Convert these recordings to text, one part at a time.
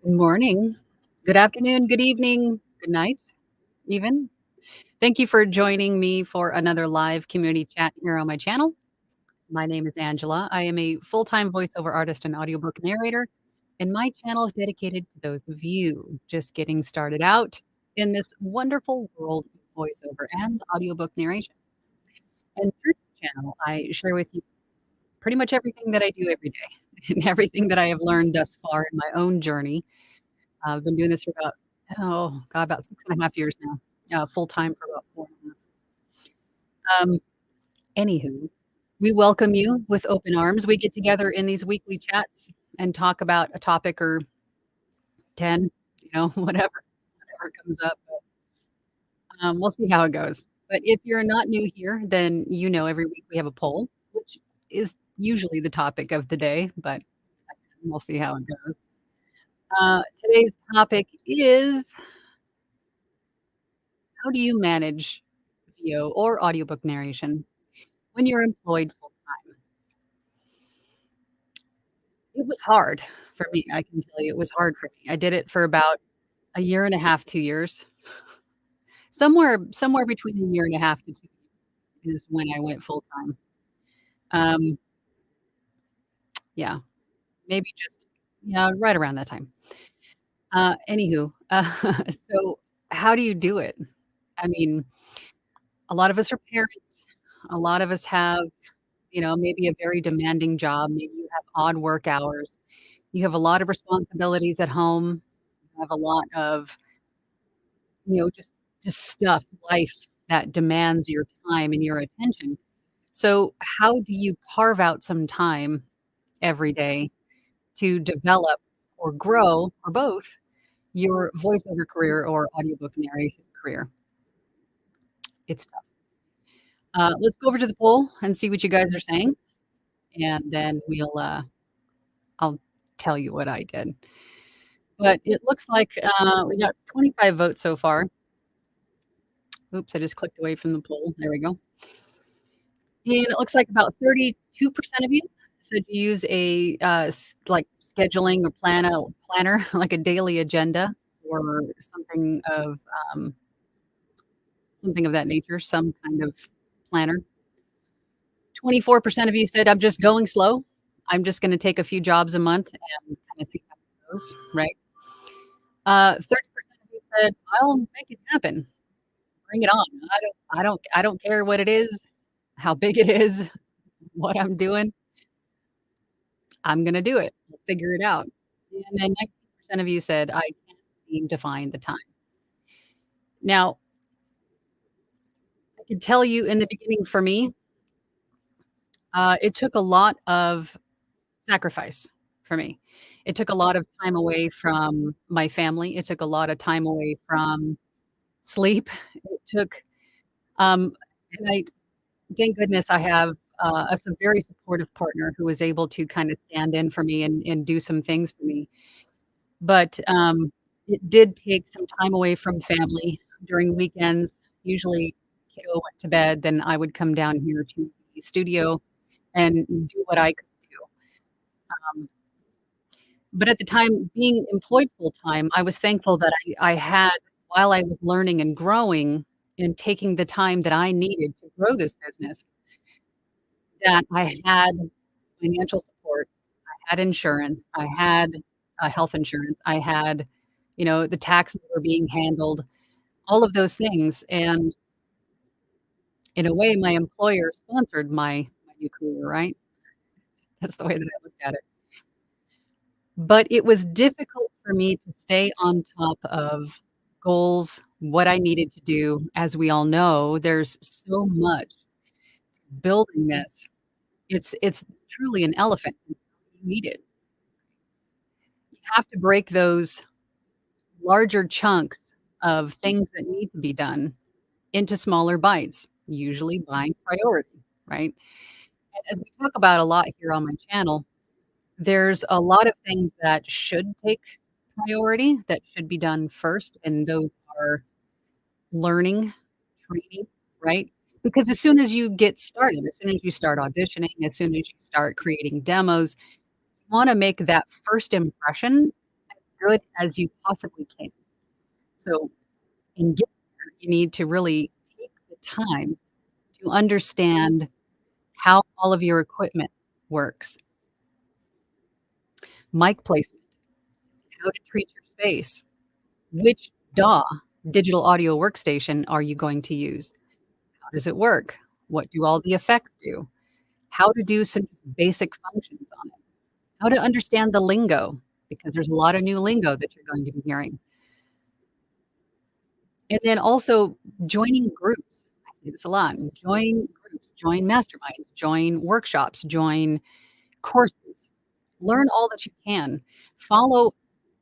Good morning, good afternoon, good evening, good night, even. Thank you for joining me for another live community chat here on my channel. My name is Angela. I am a full-time voiceover artist and audiobook narrator, and my channel is dedicated to those of you just getting started out in this wonderful world of voiceover and audiobook narration. And through the channel, I share with you pretty much everything that I do every day and everything that I have learned thus far in my own journey. I've been doing this for about, oh god, about 6.5 years now, full time for about 4.5. Anywho, we welcome you with open arms. We get together in these weekly chats and talk about a topic or 10, whatever comes up, but, we'll see how it goes. But if you're not new here, then every week we have a poll, which is usually the topic of the day, but we'll see how it goes. Today's topic is how do you manage video or audiobook narration when you're employed full time? It was hard for me, I can tell you, it was hard for me. I did it for about a year and a half, 2 years. Somewhere between a year and a half to 2 is when I went full time. Um, yeah, maybe just yeah, right around that time. Anywho, so how do you do it? I mean, a lot of us are parents. A lot of us have, maybe a very demanding job. Maybe you have odd work hours. You have a lot of responsibilities at home. You have a lot of, just stuff, life that demands your time and your attention. So, how do you carve out some time every day to develop or grow or both your voiceover career or audiobook narration career? It's tough. Let's go over to the poll and see what you guys are saying, and then I'll tell you what I did. But it looks like, we got 25 votes so far. Oops, I just clicked away from the poll. There we go. And it looks like about 32% of you said you use a, like, scheduling or planner, like a daily agenda or um, something of that nature, some kind of planner. 24% of you said, "I'm just going slow. I'm just gonna take a few jobs a month and kinda see how it goes," right? 30% of you said, "I'll make it happen. Bring it on. I don't care what it is, how big it is, what I'm doing. I'm gonna do it. I'll figure it out." And then 19% of you said, "I can't seem to find the time." Now, I can tell you in the beginning for me, it took a lot of sacrifice for me. It took a lot of time away from my family. It took a lot of time away from sleep. It took, and I thank goodness I have, a very supportive partner who was able to kinda stand in for me and do some things for me. But, it did take some time away from family during weekends. Usually, kiddo went to bed, then I would come down here to the studio and do what I could do. Um, but at the time, being employed full time, I was thankful that I had while I was learning and growing and taking the time that I needed to grow this business, that I had financial support, I had insurance, I had, health insurance, I had, the taxes were being handled, all of those things, and in a way, my employer sponsored my new career, right? That's the way that I looked at it. But it was difficult for me to stay on top of goals, what I needed to do. As we all know, there's so much building this. It's truly an elephant. You need it. You have to break those larger chunks of things that need to be done into smaller bites, usually by priority, right? And as we talk about a lot here on my channel, there's a lot of things that should take priority, that should be done first, and those are learning, training, right? Because as soon as you get started, as soon as you start auditioning, as soon as you start creating demos, you wanna make that first impression as good as you possibly can. So, in getting there, you need to really take the time to understand how all of your equipment works, mic placement, how to treat your space, which DAW, digital audio workstation, are you going to use? How does it work? What do all the effects do? How to do some just basic functions on it. How to understand the lingo, because there's a lot of new lingo that you're going to be hearing. And then also joining groups. I say this a lot. Join groups, join masterminds, join workshops, join courses. Learn all that you can. Follow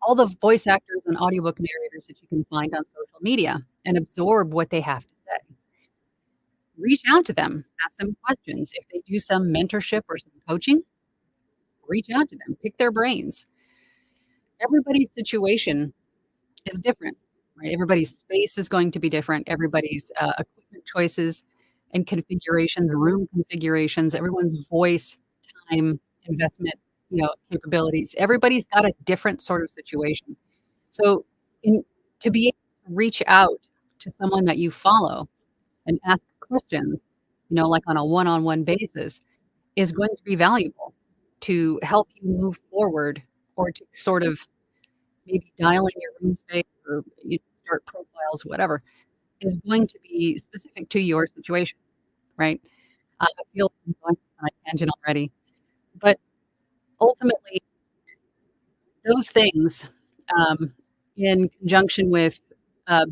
all the voice actors and audiobook narrators that you can find on social media and absorb what they have to say. Reach out to them, ask them questions. If they do some mentorship or some coaching, reach out to them, pick their brains. Everybody's situation is different, right? Everybody's space is going to be different. Everybody's equipment choices and configurations, room configurations, everyone's voice, time, investment, capabilities. Everybody's got a different sort of situation. So, in, to be able to reach out to someone that you follow and ask questions, like on a one-on-one basis, is going to be valuable to help you move forward or to sort of maybe dial in your room space or start profiles, whatever, is going to be specific to your situation, right? I feel like I'm going on a tangent already, but ultimately, those things, um, in conjunction with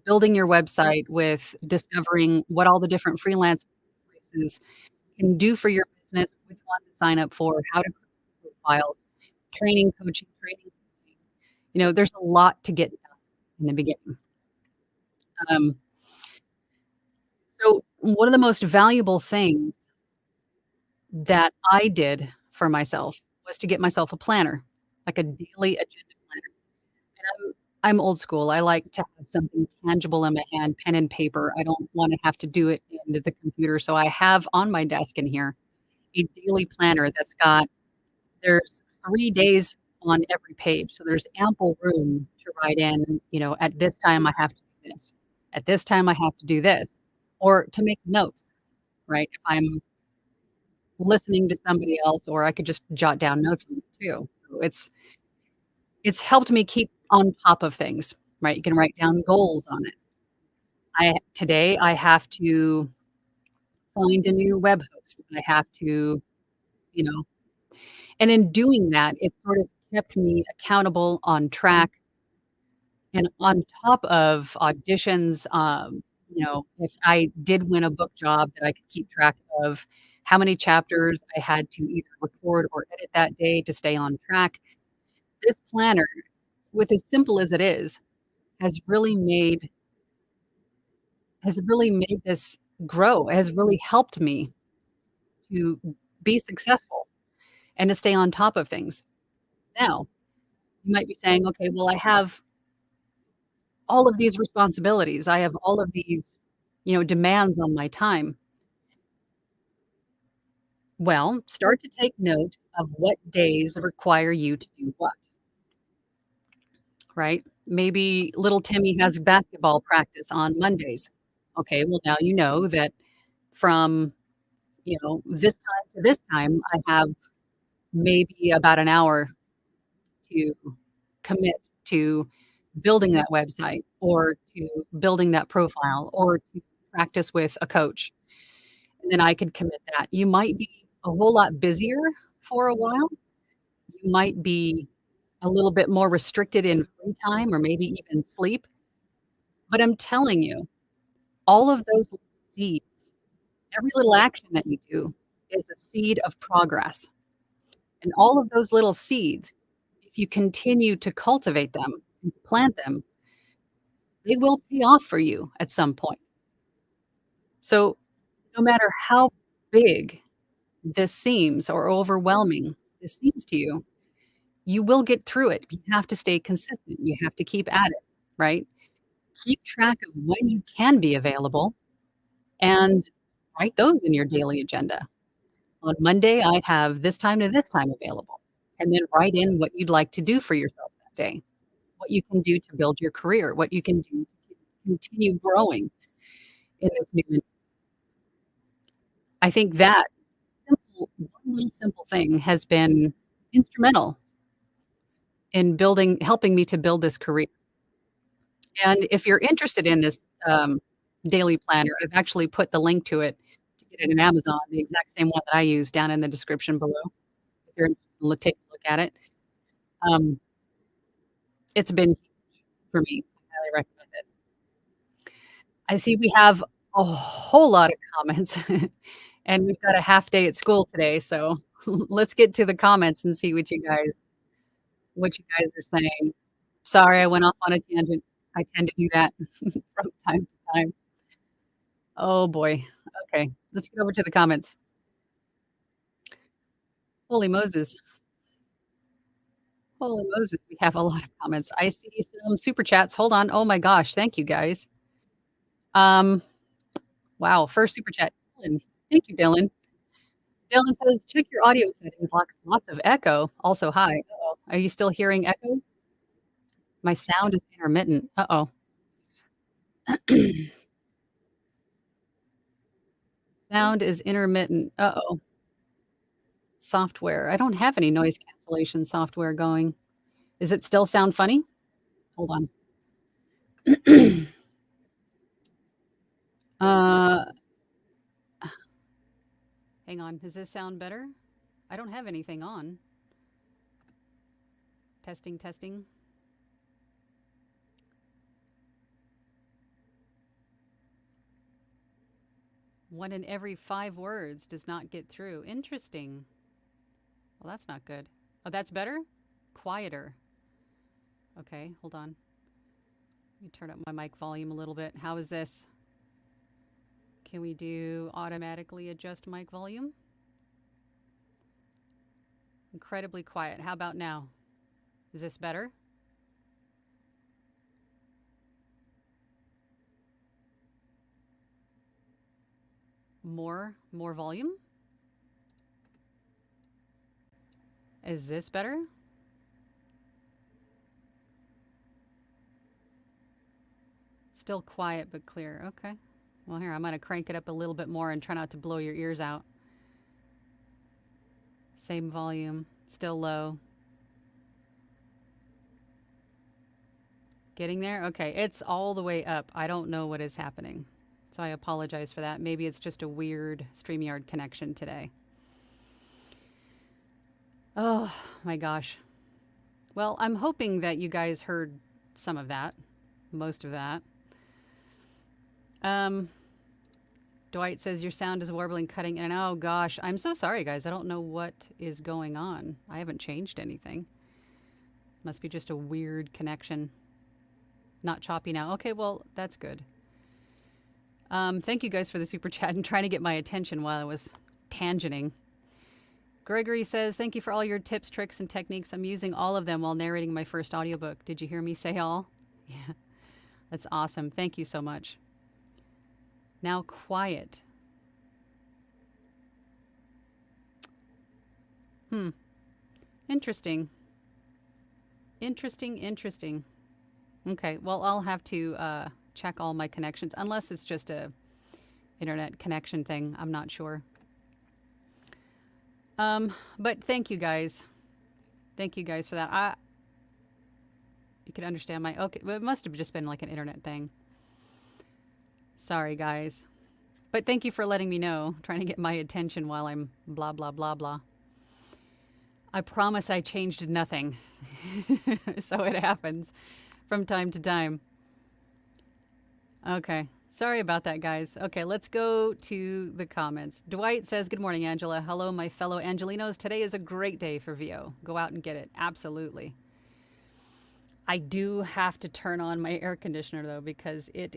building your website, with discovering what all the different freelance places can do for your business, which one to sign up for, how to create profiles, training. There's a lot to get done in the beginning. Um, so one of the most valuable things that I did for myself was to get myself a planner, like a daily agenda planner. And I'm old school. I like to have something tangible in my hand, pen and paper. I don't wanna have to do it into the computer, so I have on my desk in here a daily planner that's got there's 3 days on every page, so there's ample room to write in, "At this time, I have to do this. At this time, I have to do this," or to make notes, right? If I'm listening to somebody else, or I could just jot down notes on it too. So it's helped me keep on top of things, right? You can write down goals on it. Today, I have to find a new web host. I have to, you know and in doing that, it sort of kept me accountable, on track, and on top of auditions, if I did win a book job, that I could keep track of how many chapters I had to either record or edit that day to stay on track. This planner, with as simple as it is, has really made this grow, has really helped me to be successful and to stay on top of things. Now, you might be saying, "Okay, well, I have all of these responsibilities. I have all of these, demands on my time." Well, start to take note of what days require you to do what, right? Maybe little Timmy has basketball practice on Mondays. Okay, well, now you know that from, this time to this time, I have maybe about an hour to commit to building that website or to building that profile or to practice with a coach. And then I could commit that. You might be a whole lot busier for a while. You might be a little bit more restricted in free time or maybe even sleep, But I'm telling you, all of those little seeds, every little action that you do is a seed of progress. And all of those little seeds, if you continue to cultivate them and plant them, they will pay off for you at some point. So no matter how big this seems or overwhelming this seems to you, you will get through it. You have to stay consistent. You have to keep at it, right? Keep track of when you can be available and write those in your daily agenda. On Monday, I have this time to this time available. And then write in what you'd like to do for yourself that day, what you can do to build your career, what you can do to continue growing in this new. I think that one little simple thing has been instrumental in helping me to build this career. And if you're interested in this, daily planner, I've actually put the link to it to get it in Amazon, the exact same one that I use down in the description below. If you're take a look at it. Um, it's been huge for me. I highly recommend it. I see we have a whole lot of comments, and we've got a half day at school today, so let's get to the comments and see what you guys are saying. Sorry, I went off on a tangent. I tend to do that from time to time. Oh, boy. Okay, let's get over to the comments. Holy Moses. Holy Moses, we have a lot of comments. I see some super chats. Hold on. Oh my gosh, thank you guys. Um, wow, first super chat. Dylan. Thank you, Dylan. Dylan says, check your audio settings. Lots of echo. Also, hi. Uh-oh. Are you still hearing echo? My sound is intermittent. Uh-oh. Sound is intermittent. Uh-oh. Software. I don't have any noise cancellation software going. Is it still sound funny? Hold on. Uh, hang on. Does this sound better? I don't have anything on. Testing, testing. One in every 5 words does not get through. Interesting. Well, that's not good. Oh, that's better? Quieter. Okay, hold on. Let me turn up my mic volume a little bit. How is this? Can we do automatically adjust mic volume? Incredibly quiet. How about now? Is this better? More volume? Is this better? Still quiet but clear. Okay. Well, here, I'm going to crank it up a little bit more and try not to blow your ears out. Same volume. Still low. Getting there? Okay, it's all the way up. I don't know what is happening. So I apologize for that. Maybe it's just a weird StreamYard connection today. Oh, my gosh. Well, I'm hoping that you guys heard some of that. Most of that. Dwight says your sound is warbling, cutting in and out. Oh gosh, I'm so sorry, guys. I don't know what is going on. I haven't changed anything. Must be just a weird connection. Not choppy now. Okay, well, that's good. Thank you guys for the super chat and trying to get my attention while I was tangenting. Gregory says, thank you for all your tips, tricks, and techniques. I'm using all of them while narrating my first audiobook. Did you hear me say all? Yeah, that's awesome. Thank you so much. Now quiet. Interesting. Interesting. Okay, well, I'll have to check all my connections, unless it's just a internet connection thing. I'm not sure. But thank you guys. Thank you guys for that. You could understand my, okay, well, it must have just been like an internet thing. Sorry, guys. But thank you for letting me know, trying to get my attention while I'm blah, blah, blah, blah. I promise I changed nothing. So it happens from time to time. Okay. Sorry about that, guys. Okay, let's go to the comments. Dwight says, "Good morning, Angela. Hello, my fellow Angelinos. Today is a great day for VO. Go out and get it. Absolutely." I do have to turn on my air conditioner, though, because it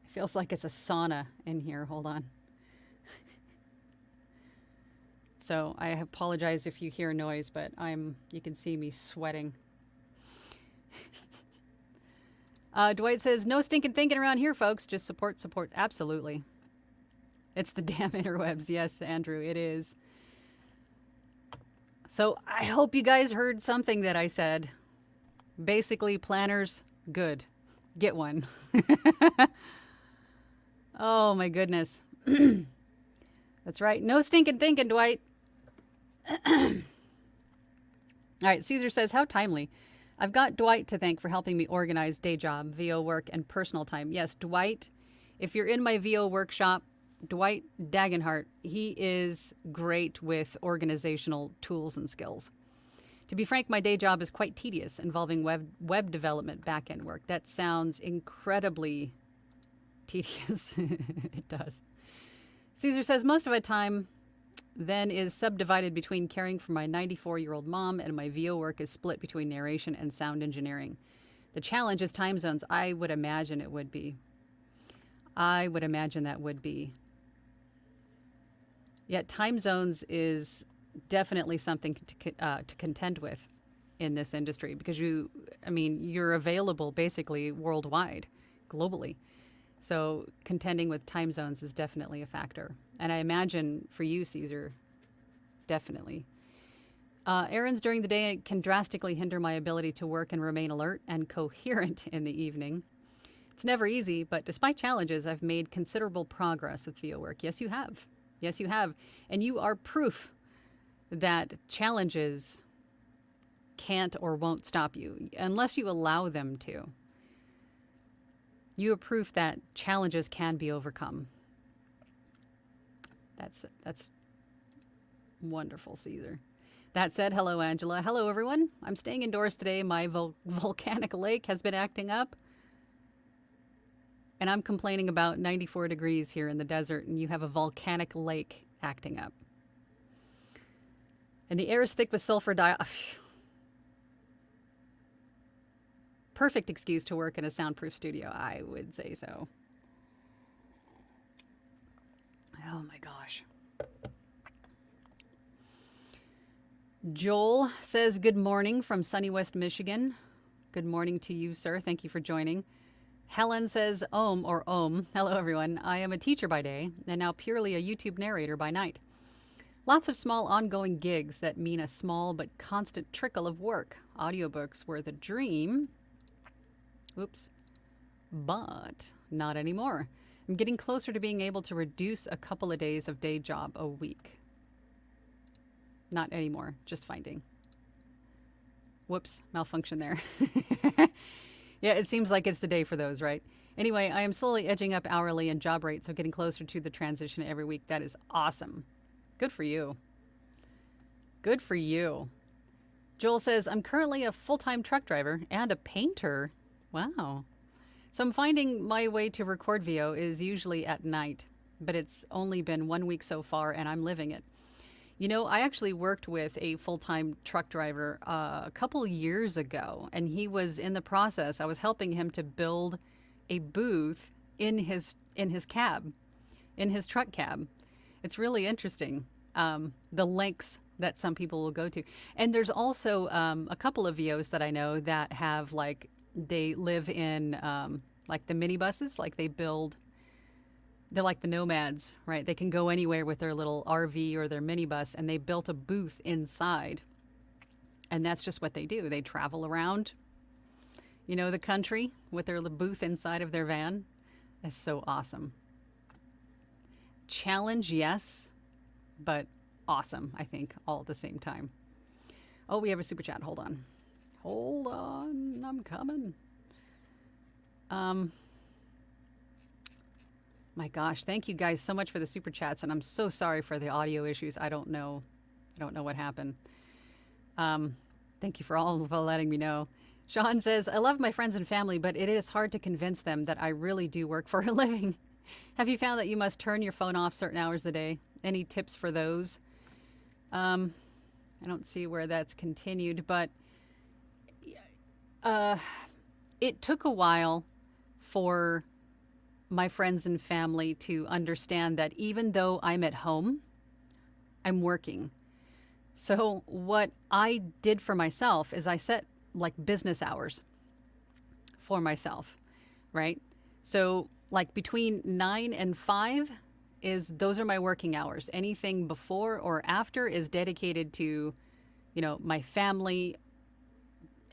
feels like it's a sauna in here. Hold on. So I apologize if you hear noise, but you can see me sweating. Dwight says, "No stinking thinking around here, folks. Just support, support." Absolutely. It's the damn interwebs. Yes, Andrew, it is. So I hope you guys heard something that I said. Basically, planners, good. Get one. Oh, my goodness. That's right. No stinking thinking, Dwight. All right, Caesar says, "How timely. I've got Dwight to thank for helping me organize day job, VO work, and personal time." Yes, Dwight, if you're in my VO workshop, Dwight Dagenhart, he is great with organizational tools and skills. To be frank, my day job is quite tedious, involving web development back-end work. That sounds incredibly tedious. It does. Caesar says, "Most of my time then is subdivided between caring for my 94-year-old mom, and my VO work is split between narration and sound engineering. The challenge is time zones." I would imagine it would be. I would imagine that would be. Yet time zones is definitely something to contend with in this industry, because you're available basically worldwide, globally. So contending with time zones is definitely a factor. And I imagine for you, Caesar, definitely. Errands during the day can drastically hinder my ability to work and remain alert and coherent in the evening. It's never easy, but despite challenges, I've made considerable progress with VO work. Yes, you have. Yes, you have. And you are proof that challenges can't or won't stop you unless you allow them to. You are proof that challenges can be overcome. That's wonderful, Caesar. That said, hello, Angela. Hello, everyone. I'm staying indoors today. My volcanic lake has been acting up. And I'm complaining about 94 degrees here in the desert, and you have a volcanic lake acting up. And the air is thick with sulfur dioxide. Perfect excuse to work in a soundproof studio, I would say so. Oh my gosh. Joel says, "Good morning from sunny West Michigan." Good morning to you, sir. Thank you for joining. Helen says, "Om," or Om. Hello, everyone. "I am a teacher by day and now purely a YouTube narrator by night. Lots of small ongoing gigs that mean a small but constant trickle of work. Audiobooks were the dream. Oops. But not anymore. I'm getting closer to being able to reduce a couple of days of day job a week." Not anymore, just finding. Whoops, malfunction there. Yeah, it seems like it's the day for those, right? Anyway, I am slowly edging up hourly and job rate, so getting closer to the transition every week. That is awesome. Good for you. Good for you. Joel says, "I'm currently a full-time truck driver and a painter." Wow. "So I'm finding my way to record VO is usually at night, but it's only been 1 week so far and I'm living it." You know, I actually worked with a full-time truck driver a couple years ago, and he was in the process. I was helping him to build a booth in his cab, in his truck cab. It's really interesting, the lengths that some people will go to. And there's also a couple of VOs that I know that have, like, they live in like the minibuses, like they're like the nomads, right? They can go anywhere with their little RV or their minibus, and they built a booth inside. And that's just what they do. They travel around, the country with their little booth inside of their van. That's so awesome. Challenge, yes, but awesome, I think, all at the same time. Oh, we have a super chat. Hold on. Hold on. I'm coming. My gosh, thank you guys so much for the super chats, and I'm so sorry for the audio issues. I don't know what happened. Thank you for all for letting me know. Sean says, I love my friends and family, but it is hard to convince them that I really do work for a living. Have you found that you must turn your phone off certain hours of the day? Any tips for those? I don't see where that's continued, but it took a while for my friends and family to understand that even though I'm at home, I'm working. So what I did for myself is I set like business hours for myself, right? So like between 9 and 5 is those are my working hours. Anything before or after is dedicated to, my family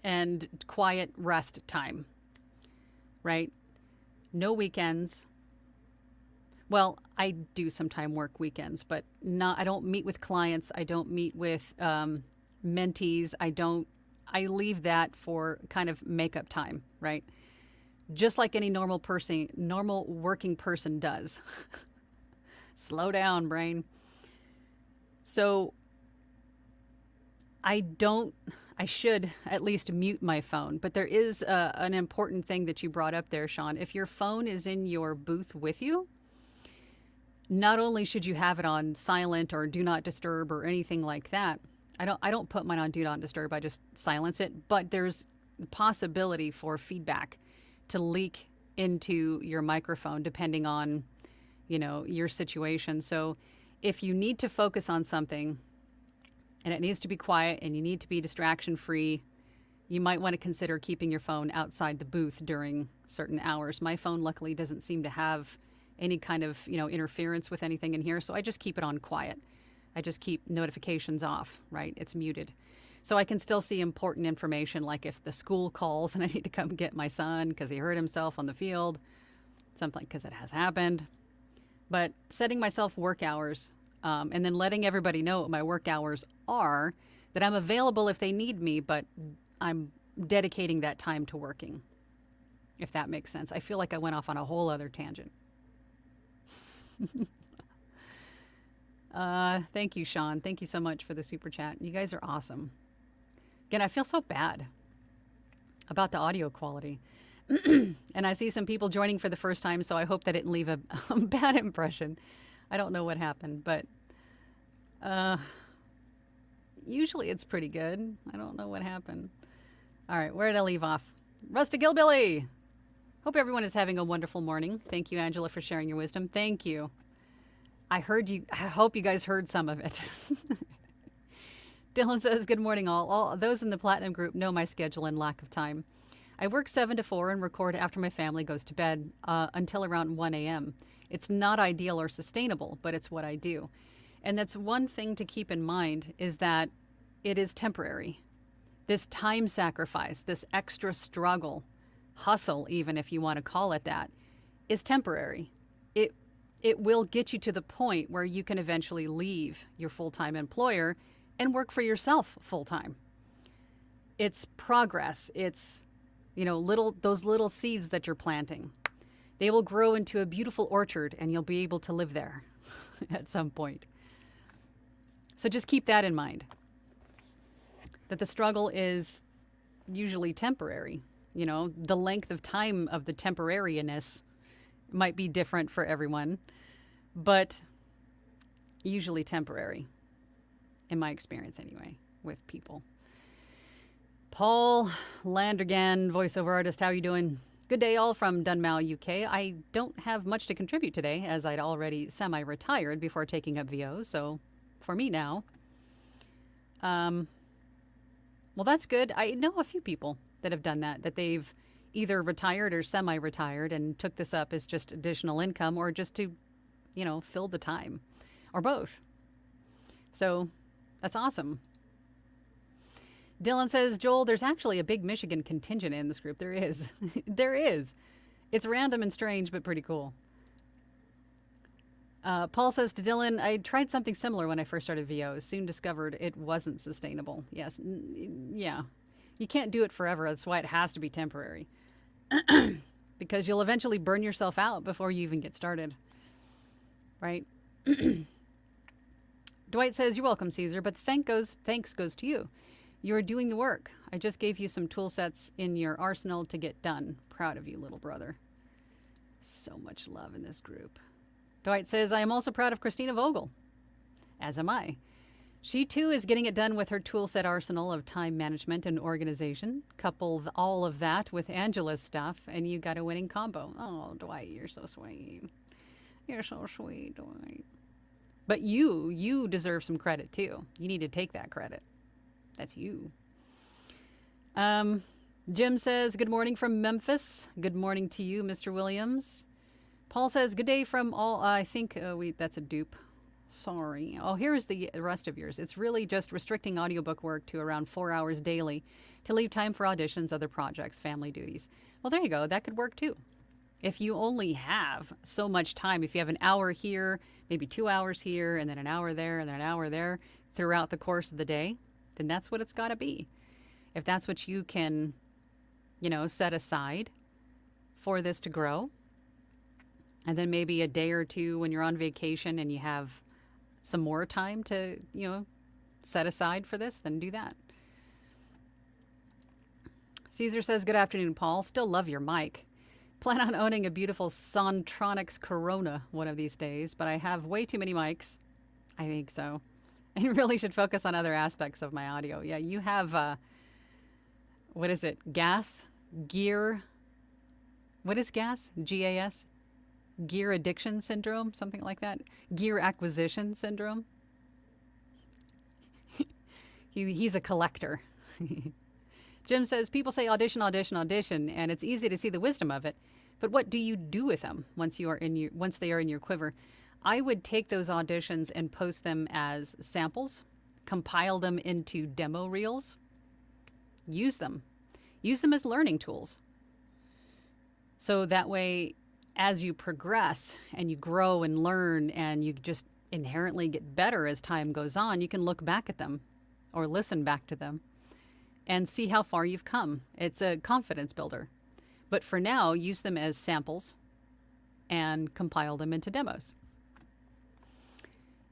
and quiet rest time, right? No weekends. Well, I do sometimes work weekends, but not. I don't meet with clients. I don't meet with mentees. I leave that for kind of makeup time, right? Just like any normal working person does. Slow down, brain. So I should at least mute my phone. But there is an important thing that you brought up there, Sean. If your phone is in your booth with you, not only should you have it on silent or do not disturb or anything like that. I don't put mine on do not disturb. I just silence it. But there's the possibility for feedback to leak into your microphone depending on, your situation. So if you need to focus on something and it needs to be quiet and you need to be distraction free, you might want to consider keeping your phone outside the booth during certain hours. My phone luckily doesn't seem to have any kind of, interference with anything in here, so I just keep it on quiet. I just keep notifications off, right? It's muted. So I can still see important information, like if the school calls and I need to come get my son because he hurt himself on the field, something, because it has happened. But setting myself work hours and then letting everybody know what my work hours are, that I'm available if they need me, but I'm dedicating that time to working, if that makes sense. I feel like I went off on a whole other tangent. Thank you, Sean. Thank you so much for the super chat. You guys are awesome. Again, I feel so bad about the audio quality. And I see some people joining for the first time, so I hope that didn't leave a bad impression. I don't know what happened, but usually it's pretty good. I don't know what happened. All right, where did I leave off? Rusty Gilbilly. Hope everyone is having a wonderful morning. Thank you, Angela, for sharing your wisdom. Thank you. I heard you. I hope you guys heard some of it. Dylan says, good morning, all. All those in the Platinum group know my schedule and lack of time. I work 7 to 4 and record after my family goes to bed until around 1 a.m. It's not ideal or sustainable, but it's what I do. And that's one thing to keep in mind, is that it is temporary. This time sacrifice, this extra struggle, hustle, even if you want to call it that, is temporary. It will get you to the point where you can eventually leave your full-time employer and work for yourself full-time. It's progress. It's, those little seeds that you're planting. They will grow into a beautiful orchard and you'll be able to live there at some point. So just keep that in mind, that the struggle is usually temporary. The length of time of the temporariness might be different for everyone, but usually temporary, in my experience anyway, with people. Paul Landergan, voiceover artist, how you doing? Good day, all, from Dunmow, UK. I don't have much to contribute today, as I'd already semi-retired before taking up VO, so for me now. Well, that's good. I know a few people that have done that they've either retired or semi-retired and took this up as just additional income, or just to, fill the time, or both. So that's awesome. Dylan says, Joel, there's actually a big Michigan contingent in this group. There is. There is. It's random and strange, but pretty cool. Paul says to Dylan, I tried something similar when I first started VO. Soon discovered it wasn't sustainable. Yes. Yeah. You can't do it forever. That's why it has to be temporary. Because you'll eventually burn yourself out before you even get started. Right? Dwight says, you're welcome, Caesar, but thanks goes to you. You're doing the work. I just gave you some tool sets in your arsenal to get done. Proud of you, little brother. So much love in this group. Dwight says, I am also proud of Christina Vogel. As am I. She too is getting it done with her toolset arsenal of time management and organization. Couple all of that with Angela's stuff, and you got a winning combo. Oh, Dwight, you're so sweet. You're so sweet, Dwight. But you deserve some credit too. You need to take that credit. That's you. Jim says, good morning from Memphis. Good morning to you, Mr. Williams. Paul says, good day from all. I think that's a dupe. Sorry. Oh, here's the rest of yours. It's really just restricting audiobook work to around 4 hours daily to leave time for auditions, other projects, family duties. Well, there you go. That could work too. If you only have so much time, if you have an hour here, maybe 2 hours here, and then an hour there, and then an hour there throughout the course of the day, then that's what it's got to be. If that's what you can, set aside for this to grow, and then maybe a day or two when you're on vacation and you have some more time to, set aside for this, then do that. Caesar says, good afternoon, Paul. Still love your mic. Plan on owning a beautiful Sontronics Corona one of these days, but I have way too many mics. I think so. I really should focus on other aspects of my audio. Yeah, you have, what is it? Gear. What is GAS? GAS? Gear addiction syndrome? Something like that? Gear acquisition syndrome? He's a collector. Jim says, people say audition, audition, audition, and it's easy to see the wisdom of it. But what do you do with them once they are in your quiver? I would take those auditions and post them as samples, compile them into demo reels, use them as learning tools. So that way, as you progress and you grow and learn and you just inherently get better as time goes on, you can look back at them or listen back to them and see how far you've come. It's a confidence builder. But for now, use them as samples and compile them into demos.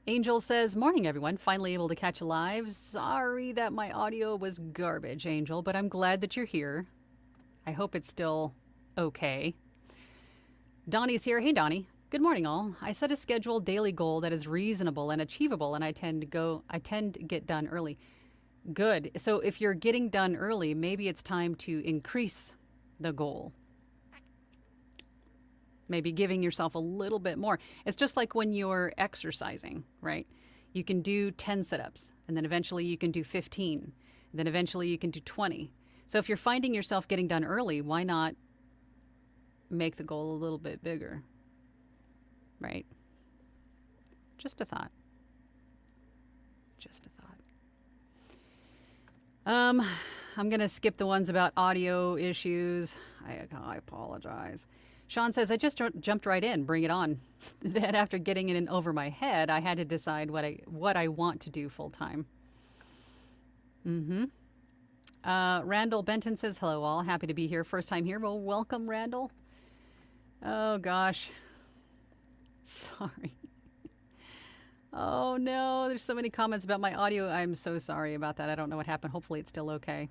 Angel says, morning, everyone. Finally able to catch a live. Sorry that my audio was garbage, Angel, but I'm glad that you're here. I hope it's still okay. Donnie's here. Hey, Donnie. Good morning, all. I set a scheduled daily goal that is reasonable and achievable, and I tend to get done early. Good. So if you're getting done early, maybe it's time to increase the goal. Maybe giving yourself a little bit more. It's just like when you're exercising, right? You can do 10 sit-ups, and then eventually you can do 15, and then eventually you can do 20. So if you're finding yourself getting done early, why not make the goal a little bit bigger, right? Just a thought. Just a thought. I'm going to skip the ones about audio issues. I apologize. Sean says, I just jumped right in. Bring it on. Then after getting it in over my head, I had to decide what I want to do full time. Randall Benton says, hello all. Happy to be here. First time here. Well, welcome, Randall. Oh, gosh. Sorry. Oh, no. There's so many comments about my audio. I'm so sorry about that. I don't know what happened. Hopefully it's still okay.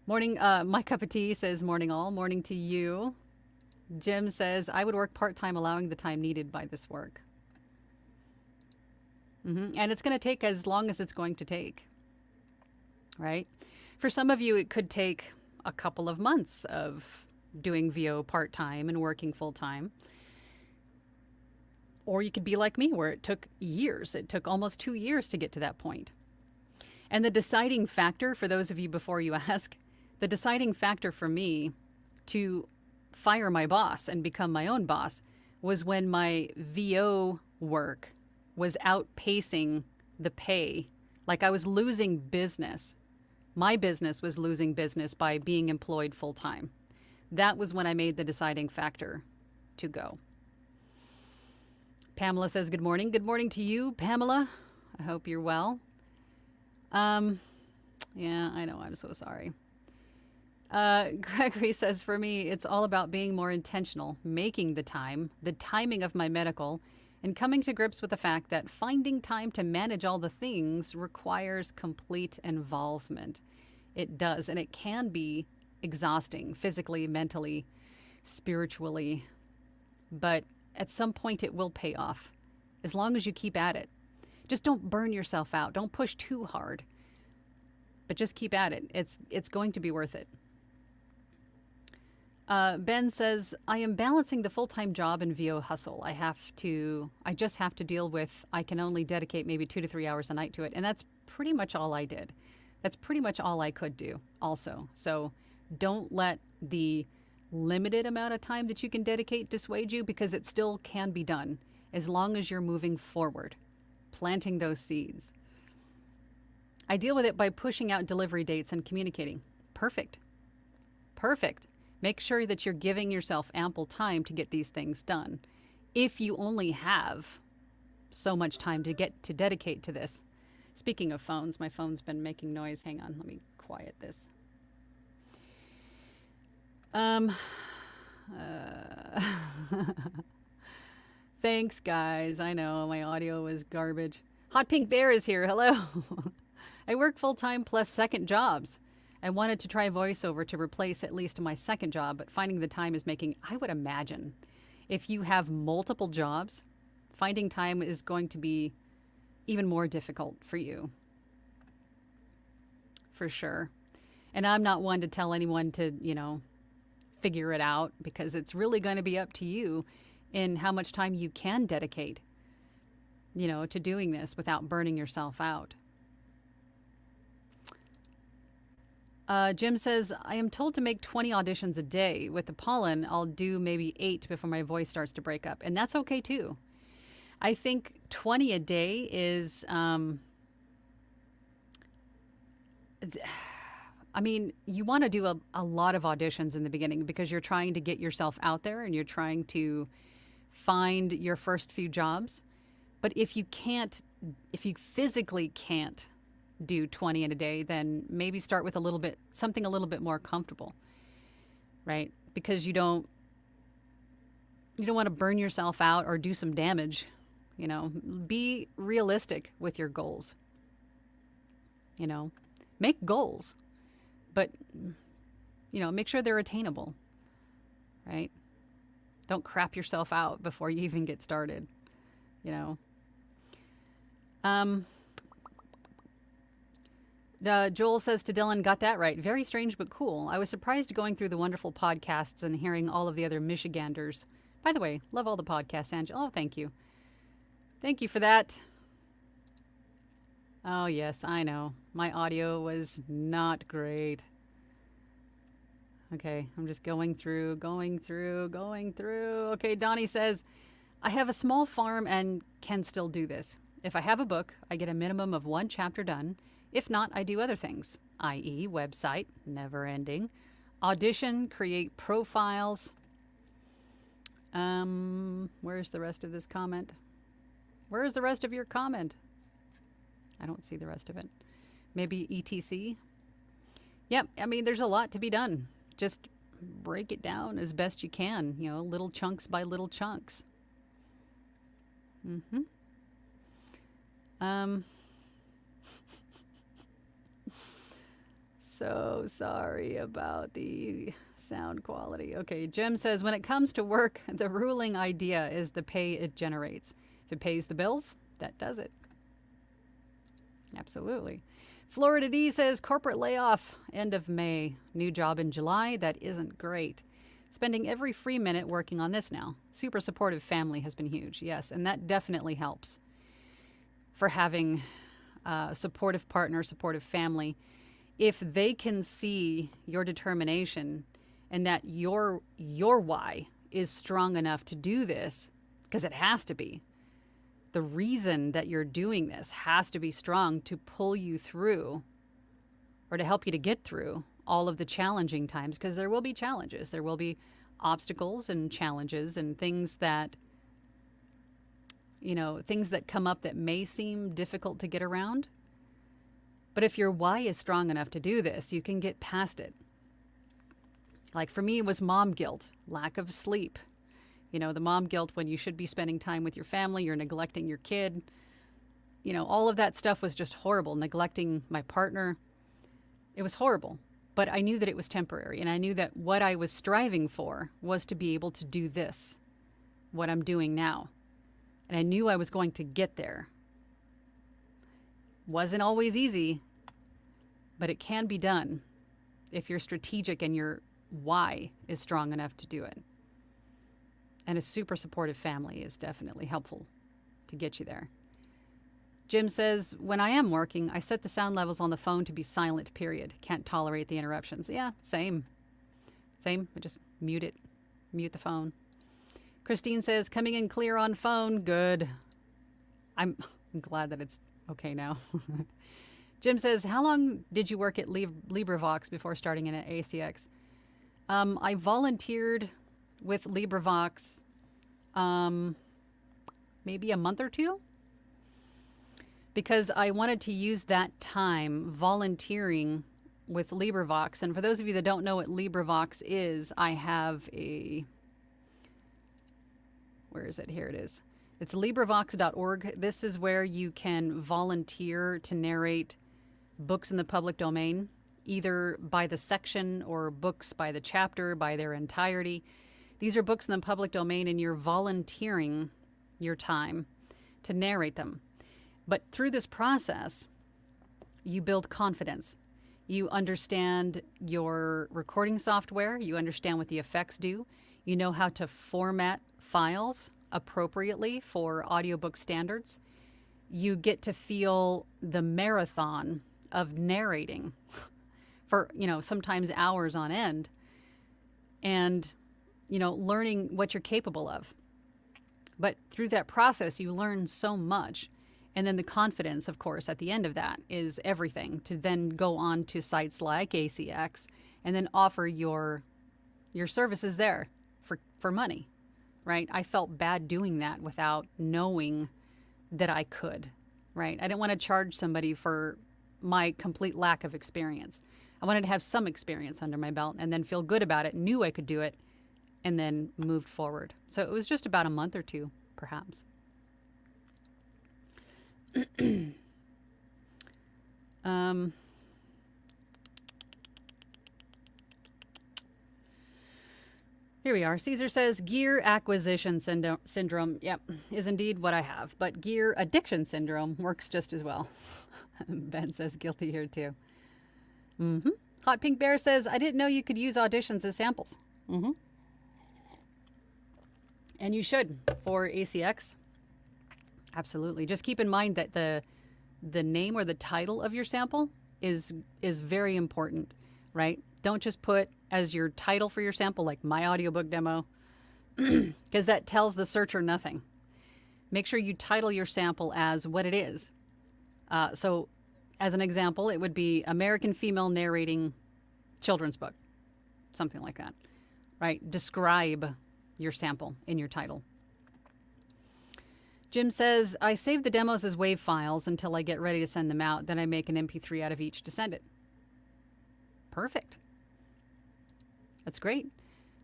Morning. My cup of tea says, morning all. Morning to you. Jim says, I would work part-time, allowing the time needed by this work. And it's going to take as long as it's going to take, right? For some of you, it could take a couple of months of doing VO part-time and working full-time. Or you could be like me, where it took years. It took almost 2 years to get to that point. And the deciding factor, for those of you before you ask, the deciding factor for me to fire my boss and become my own boss was when my VO work was outpacing the pay. Like I was losing business. My business was losing business by being employed full time. That was when I made the deciding factor to go. Pamela says, good morning. Good morning to you, Pamela. I hope you're well. Yeah, I know. I'm so sorry. Gregory says, for me, it's all about being more intentional, making the time, the timing of my medical, and coming to grips with the fact that finding time to manage all the things requires complete involvement. It does, and it can be exhausting physically, mentally, spiritually, but at some point it will pay off as long as you keep at it. Just don't burn yourself out. Don't push too hard, but just keep at it. It's going to be worth it. Ben says, I am balancing the full-time job and VO hustle. I just have to deal with, I can only dedicate maybe 2 to 3 hours a night to it. And that's pretty much all I did. That's pretty much all I could do also. So don't let the limited amount of time that you can dedicate dissuade you, because it still can be done as long as you're moving forward, planting those seeds. I deal with it by pushing out delivery dates and communicating. Perfect. Perfect. Make sure that you're giving yourself ample time to get these things done. If you only have so much time to dedicate to this. Speaking of phones, my phone's been making noise. Hang on, let me quiet this. Thanks, guys. I know my audio was garbage. Hot Pink Bear is here. Hello. I work full-time plus second jobs. I wanted to try voiceover to replace at least my second job, but finding the time is making, I would imagine, if you have multiple jobs, finding time is going to be even more difficult for you. For sure. And I'm not one to tell anyone to, figure it out, because it's really going to be up to you in how much time you can dedicate, to doing this without burning yourself out. Jim says, I am told to make 20 auditions a day. With the pollen, I'll do maybe 8 before my voice starts to break up. And that's okay too. I think 20 a day is, you want to do a lot of auditions in the beginning, because you're trying to get yourself out there and you're trying to find your first few jobs. But if you physically can't do 20 in a day, then maybe start with something a little bit more comfortable, right? Because you don't want to burn yourself out or do some damage. Be realistic with your goals. Make goals, but make sure they're attainable, right? Don't crap yourself out before you even get started. Joel says to Dylan, got that right. Very strange but cool. I was surprised going through the wonderful podcasts and hearing all of the other Michiganders. By the way, love all the podcasts, Angela. Oh, thank you. Thank you for that. Oh, yes, I know. My audio was not great. Okay, I'm just going through. Okay, Donnie says, I have a small farm and can still do this. If I have a book, I get a minimum of 1 chapter done. If not, I do other things, i.e. website, never ending, audition, create profiles. Where's the rest of this comment? Where's the rest of your comment? I don't see the rest of it. Maybe ETC? Yep, there's a lot to be done. Just break it down as best you can, little chunks by little chunks. So sorry about the sound quality. Okay, Jim says, when it comes to work, the ruling idea is the pay it generates. If it pays the bills, that does it. Absolutely. Florida D says, corporate layoff, end of May. New job in July. That isn't great. Spending every free minute working on this now. Super supportive family has been huge. Yes, and that definitely helps for having a supportive partner, supportive family. If they can see your determination and that your why is strong enough to do this, because it has to be. The reason that you're doing this has to be strong to pull you through, or to help you to get through all of the challenging times, because there will be challenges. There will be obstacles and challenges and things that come up that may seem difficult to get around. But if your why is strong enough to do this, you can get past it. Like for me, it was mom guilt, lack of sleep, The mom guilt when you should be spending time with your family, you're neglecting your kid. All of that stuff was just horrible. Neglecting my partner. It was horrible. But I knew that it was temporary. And I knew that what I was striving for was to be able to do this, what I'm doing now. And I knew I was going to get there. Wasn't always easy, but it can be done if you're strategic and your why is strong enough to do it. And a super supportive family is definitely helpful to get you there. Jim says, when I am working, I set the sound levels on the phone to be silent, period. Can't tolerate the interruptions. Yeah, same. I just mute it. Mute the phone. Christine says, coming in clear on phone. Good. I'm glad that it's okay now. Jim says, how long did you work at LibriVox before starting in at ACX? I volunteered with LibriVox maybe a month or two, because I wanted to use that time volunteering with LibriVox. And for those of you that don't know what LibriVox is, I have where is it? Here it is. It's LibriVox.org. This is where you can volunteer to narrate books in the public domain, either by the section or books by the chapter, by their entirety. These are books in the public domain, and you're volunteering your time to narrate them. But through this process, you build confidence. You understand your recording software. You understand what the effects do. You know how to format files appropriately for audiobook standards. You get to feel the marathon of narrating for, sometimes hours on end, and, learning what you're capable of. But through that process, you learn so much. And then the confidence, of course, at the end of that is everything to then go on to sites like ACX and then offer your services there for money, right? I felt bad doing that without knowing that I could, right? I didn't want to charge somebody for my complete lack of experience. I wanted to have some experience under my belt and then feel good about it, knew I could do it, and then moved forward. So it was just about a month or two, perhaps. Here we are. Caesar says, gear acquisition syndrome, yep, is indeed what I have. But gear addiction syndrome works just as well. Ben says, guilty here too. Hot Pink Bear says, I didn't know you could use auditions as samples. And you should for ACX. Absolutely. Just keep in mind that the name or the title of your sample is very important, right? Don't just put as your title for your sample, like my audiobook demo, because that tells the searcher nothing. Make sure you title your sample as what it is. So as an example, it would be American female narrating children's book, something like that, right? Describe your sample in your title. Jim says, I save the demos as WAV files until I get ready to send them out. Then I make an MP3 out of each to send it. Perfect. That's great.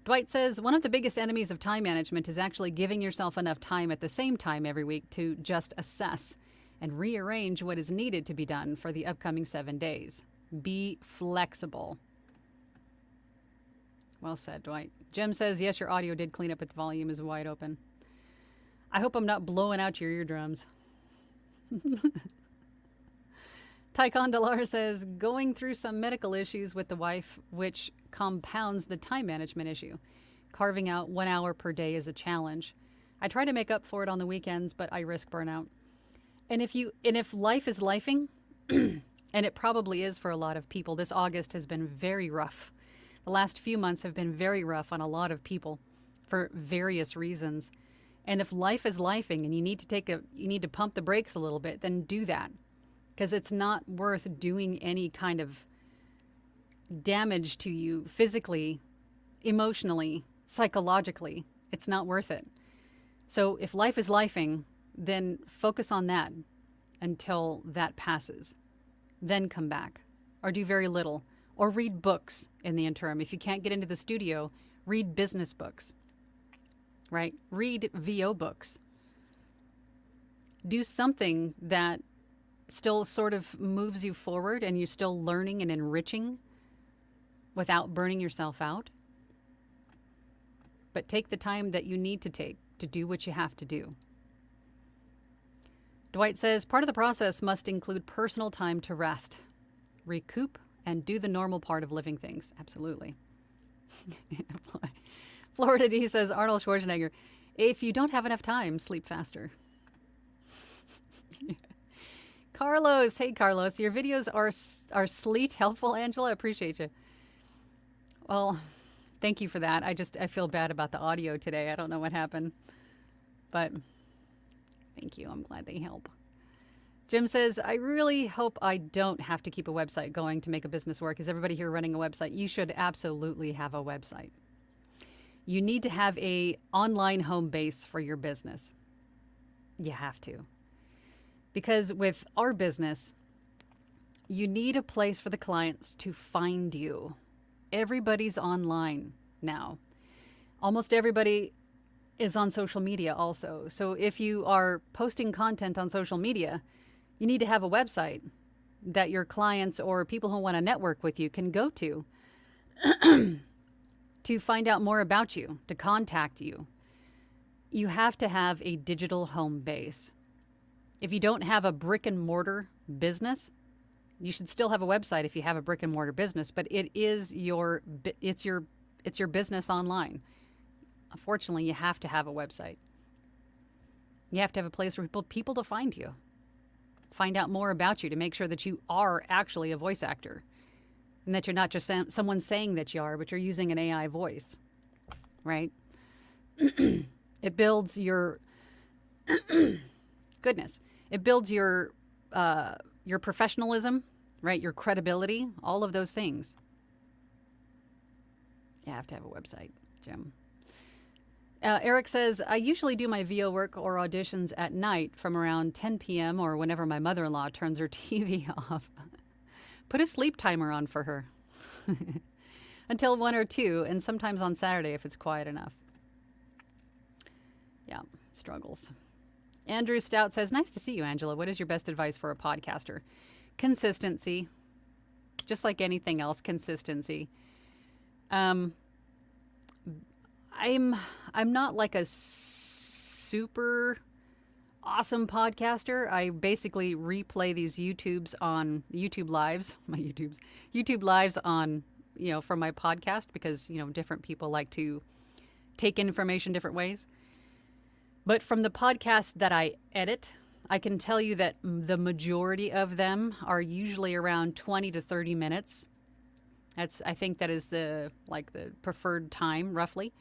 Dwight says, one of the biggest enemies of time management is actually giving yourself enough time at the same time every week to just assess and rearrange what is needed to be done for the upcoming 7 days. Be flexible. Well said, Dwight. Jim says, yes, your audio did clean up, its volume is wide open. I hope I'm not blowing out your eardrums. Tycon Delar says, going through some medical issues with the wife, which compounds the time management issue. Carving out 1 hour per day is a challenge. I try to make up for it on the weekends, but I risk burnout. And if life is lifing, and it probably is for a lot of people, this August has been very rough. The last few months have been very rough on a lot of people for various reasons. And if life is lifing and you need to pump the brakes a little bit, then do that. Because it's not worth doing any kind of damage to you physically, emotionally, psychologically. It's not worth it. So if life is lifing, then focus on that until that passes. Then come back. Or do very little. Or read books in the interim. If you can't get into the studio, read business books. right? Read VO books. Do something that still sort of moves you forward and you're still learning and enriching without burning yourself out. But take the time that you need to take to do what you have to do. Dwight says, part of the process must include personal time to rest, recoup, and do the normal part of living things. Absolutely. Florida D says, Arnold Schwarzenegger, if you don't have enough time, sleep faster. Carlos, hey Carlos, your videos are sleet helpful, Angela. I appreciate you. Well, thank you for that. I feel bad about the audio today. I don't know what happened, but thank you. I'm glad they help. Jim says, I really hope I don't have to keep a website going to make a business work. Is everybody here running a website? You should absolutely have a website. You need to have a online home base for your business. You have to. Because with our business, you need a place for the clients to find you. Everybody's online now. Almost everybody is on social media also. So if you are posting content on social media, you need to have a website that your clients or people who want to network with you can go to to find out more about you, to contact you. You have to have a digital home base. If you don't have a brick and mortar business, you should still have a website if you have a brick and mortar business, but it's your business online. Unfortunately, you have to have a website. You have to have a place for people to find you, find out more about you, to make sure that you are actually a voice actor and that you're not just someone saying that you are, but you're using an AI voice, right? It builds your goodness. It builds your professionalism, right? Your credibility, all of those things. You have to have a website, Jim. Eric says, I usually do my VO work or auditions at night from around 10 p.m. or whenever my mother-in-law turns her TV off. Put a sleep timer on for her. Until 1 or 2, and sometimes on Saturday if it's quiet enough. Yeah, struggles. Andrew Stout says, nice to see you, Angela. What is your best advice for a podcaster? Consistency. Just like anything else, consistency. I'm not like a super awesome podcaster. I basically replay these YouTube lives on, from my podcast because, different people like to take information different ways. But from the podcasts that I edit, I can tell you that the majority of them are usually around 20 to 30 minutes. I think that is the preferred time, roughly.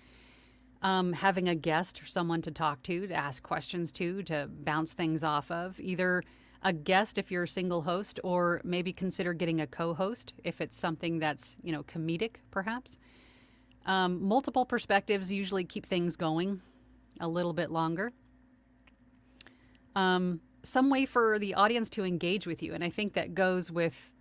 Having a guest or someone to talk to ask questions to bounce things off of. Either a guest if you're a single host, or maybe consider getting a co-host if it's something that's, comedic, perhaps. Multiple perspectives usually keep things going a little bit longer. Some way for the audience to engage with you. And I think that goes with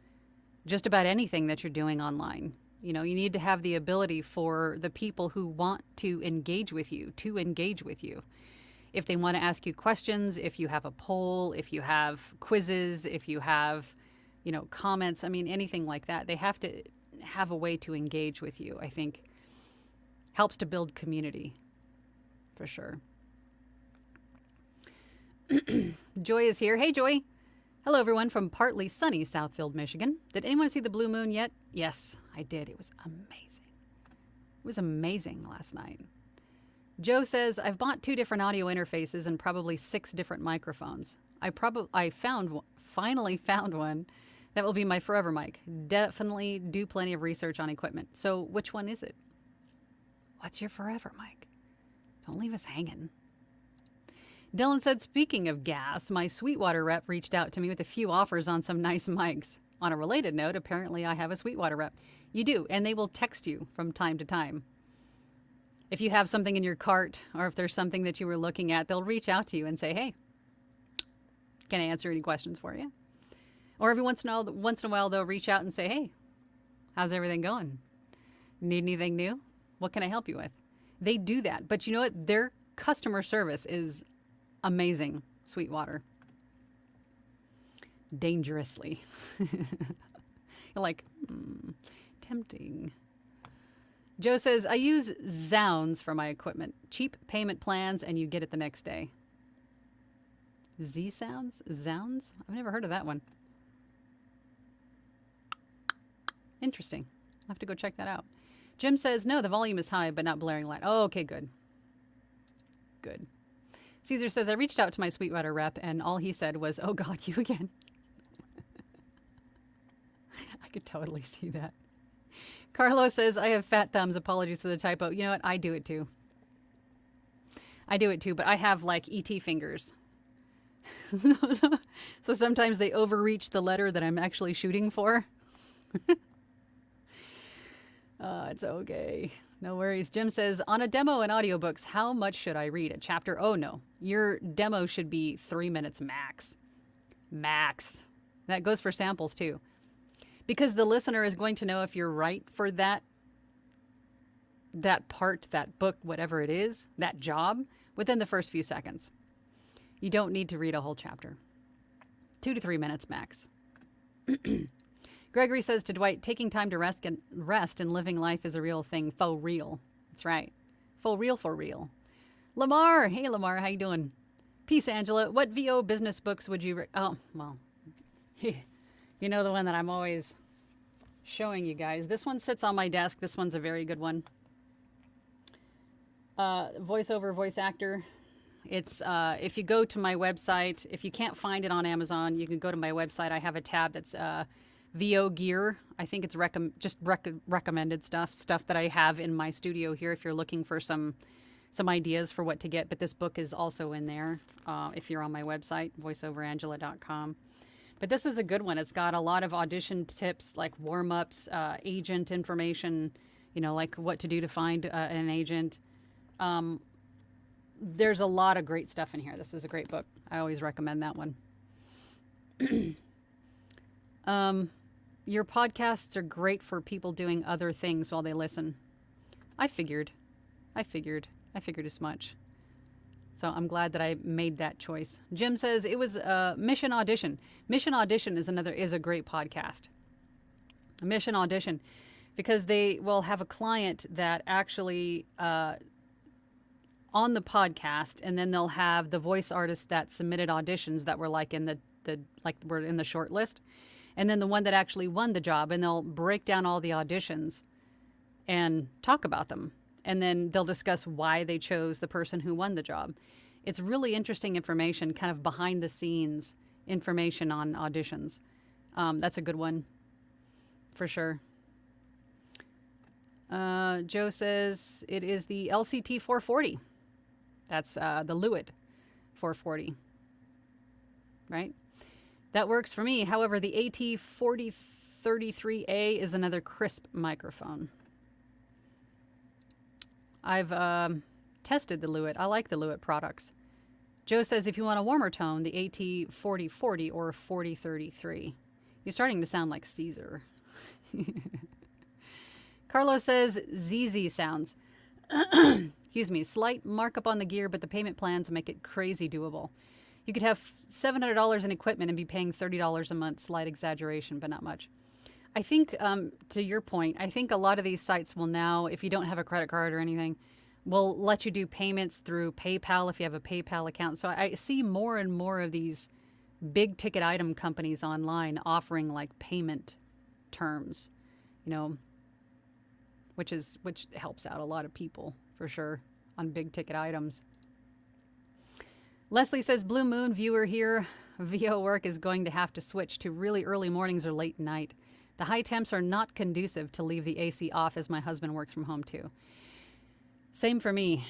just about anything that you're doing online. You need to have the ability for the people who want to engage with you to engage with you. If they want to ask you questions, if you have a poll, if you have quizzes, if you have, comments, anything like that, they have to have a way to engage with you. I think helps to build community. For sure. Joy is here. Hey, Joy. Hello, everyone from partly sunny Southfield, Michigan. Did anyone see the blue moon yet? Yes, I did. It was amazing. It was amazing last night. Joe says, I've bought 2 different audio interfaces and probably 6 different microphones. I finally found one that will be my forever mic. Definitely do plenty of research on equipment. So which one is it? What's your forever mic? Don't leave us hanging. Dylan said, speaking of gas, my Sweetwater rep reached out to me with a few offers on some nice mics. On a related note, apparently I have a Sweetwater rep. You do, and they will text you from time to time. If you have something in your cart, or if there's something that you were looking at, they'll reach out to you and say, hey, can I answer any questions for you? Or every once in a while, they'll reach out and say, hey, how's everything going? Need anything new? What can I help you with? They do that. But you know what? Their customer service is amazing, Sweetwater. Dangerously. You're like, tempting. Joe says, I use Zounds for my equipment. Cheap payment plans, and you get it the next day. Z-Sounds? Zounds? I've never heard of that one. Interesting. I'll have to go check that out. Jim says, no, the volume is high, but not blaring loud. Oh, okay, good. Good. Caesar says, I reached out to my Sweetwater rep, and all he said was, oh, God, you again. I could totally see that. Carlos says, I have fat thumbs. Apologies for the typo. You know what? I do it too. I do it too, but I have like ET fingers. So sometimes they overreach the letter that I'm actually shooting for. It's okay. No worries. Jim says, on a demo and audiobooks, how much should I read? A chapter? Oh, no. Your demo should be 3 minutes max. Max. That goes for samples too. Because the listener is going to know if you're right for that part, that book, whatever it is, that job, within the first few seconds. You don't need to read a whole chapter. 2 to 3 minutes max. Gregory says to Dwight, taking time to rest and living life is a real thing. Faux real. That's right. Faux real for real. Lamar. Hey, Lamar. How you doing? Peace, Angela. What VO business books would you... Oh, well. You know the one that I'm always showing you guys. This one sits on my desk. This one's a very good one. Voiceover, voice actor. It's if you go to my website, if you can't find it on Amazon, you can go to my website. I have a tab that's VO gear. I think it's recommended stuff that I have in my studio here if you're looking for some ideas for what to get. But this book is also in there if you're on my website, voiceoverangela.com. But this is a good one. It's got a lot of audition tips, like warm-ups, agent information, like what to do to find an agent. There's a lot of great stuff in here. This is a great book. I always recommend that one. Your podcasts are great for people doing other things while they listen. I figured as much. So I'm glad that I made that choice. Jim says it was Mission Audition. Mission Audition is a great podcast. Mission Audition, because they will have a client that actually on the podcast, and then they'll have the voice artists that submitted auditions that were like in were in the short list, and then the one that actually won the job, and they'll break down all the auditions and talk about them. And then they'll discuss why they chose the person who won the job. It's really interesting information, kind of behind the scenes information on auditions. That's a good one, for sure. Joe says it is the LCT 440. That's the Lewitt 440, right? That works for me. However, the AT 4033A is another crisp microphone. I've tested the Lewitt. I like the Lewitt products. Joe says if you want a warmer tone, the AT 4040 or 4033. You're starting to sound like Caesar. Carlos says ZZ sounds. Excuse me. Slight markup on the gear, but the payment plans make it crazy doable. You could have $700 in equipment and be paying $30 a month. Slight exaggeration, but not much. I think, to your point, I think a lot of these sites will now, if you don't have a credit card or anything, will let you do payments through PayPal if you have a PayPal account. So I see more and more of these big ticket item companies online offering like payment terms, which helps out a lot of people for sure on big ticket items. Leslie says, Blue Moon viewer here. VO work is going to have to switch to really early mornings or late night. The high temps are not conducive to leave the AC off as my husband works from home too. Same for me.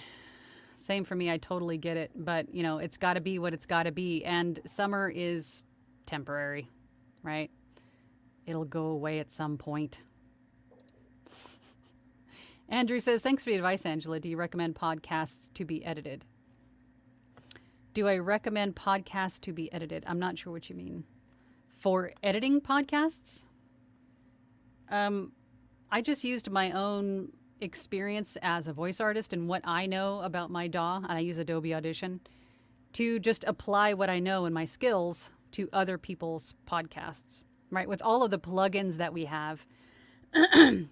I totally get it. But, it's got to be what it's got to be. And summer is temporary, right? It'll go away at some point. Andrew says, thanks for the advice, Angela. Do you recommend podcasts to be edited? Do I recommend podcasts to be edited? I'm not sure what you mean. For editing podcasts? I just used my own experience as a voice artist and what I know about my DAW, and I use Adobe Audition, to just apply what I know and my skills to other people's podcasts, right? With all of the plugins that we have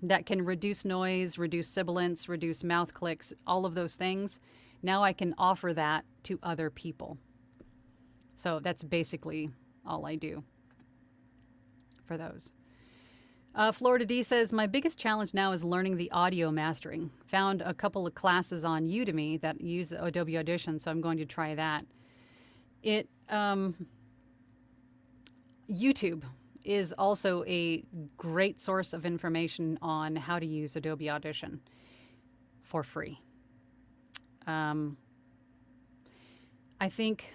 that can reduce noise, reduce sibilance, reduce mouth clicks, all of those things, now I can offer that to other people. So that's basically all I do for those. Florida D says, my biggest challenge now is learning the audio mastering. Found a couple of classes on Udemy that use Adobe Audition, so I'm going to try that. YouTube is also a great source of information on how to use Adobe Audition for free. I think,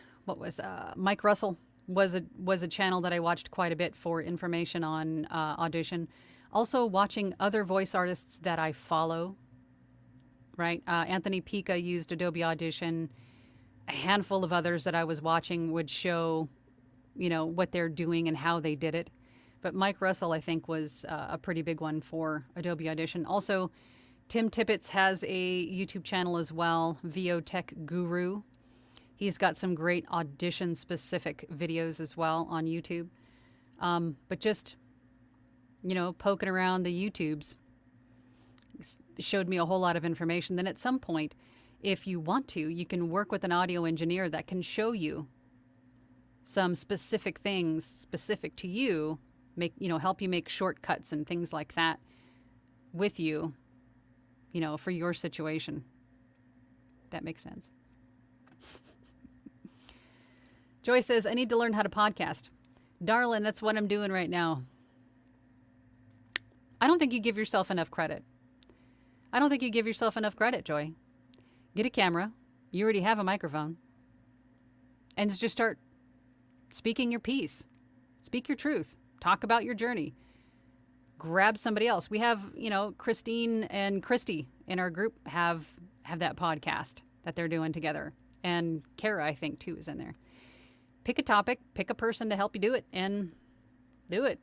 Mike Russell was a channel that I watched quite a bit for information on Audition. Also watching other voice artists that I follow, right? Anthony Pica used Adobe Audition. A handful of others that I was watching would show, what they're doing and how they did it. But Mike Russell, I think, was a pretty big one for Adobe Audition. Also, Tim Tippett has a YouTube channel as well, VO Tech Guru. He's got some great audition-specific videos as well on YouTube. But just, poking around the YouTubes showed me a whole lot of information. Then at some point, if you want to, you can work with an audio engineer that can show you some specific things specific to you, help you make shortcuts and things like that with you, for your situation. That makes sense. Joy says, I need to learn how to podcast. Darling, that's what I'm doing right now. I don't think you give yourself enough credit. Joy. Get a camera. You already have a microphone. And just start speaking your piece. Speak your truth. Talk about your journey. Grab somebody else. We have, Christine and Christy in our group have that podcast that they're doing together. And Kara, I think, too, is in there. Pick a topic, pick a person to help you do it, and do it.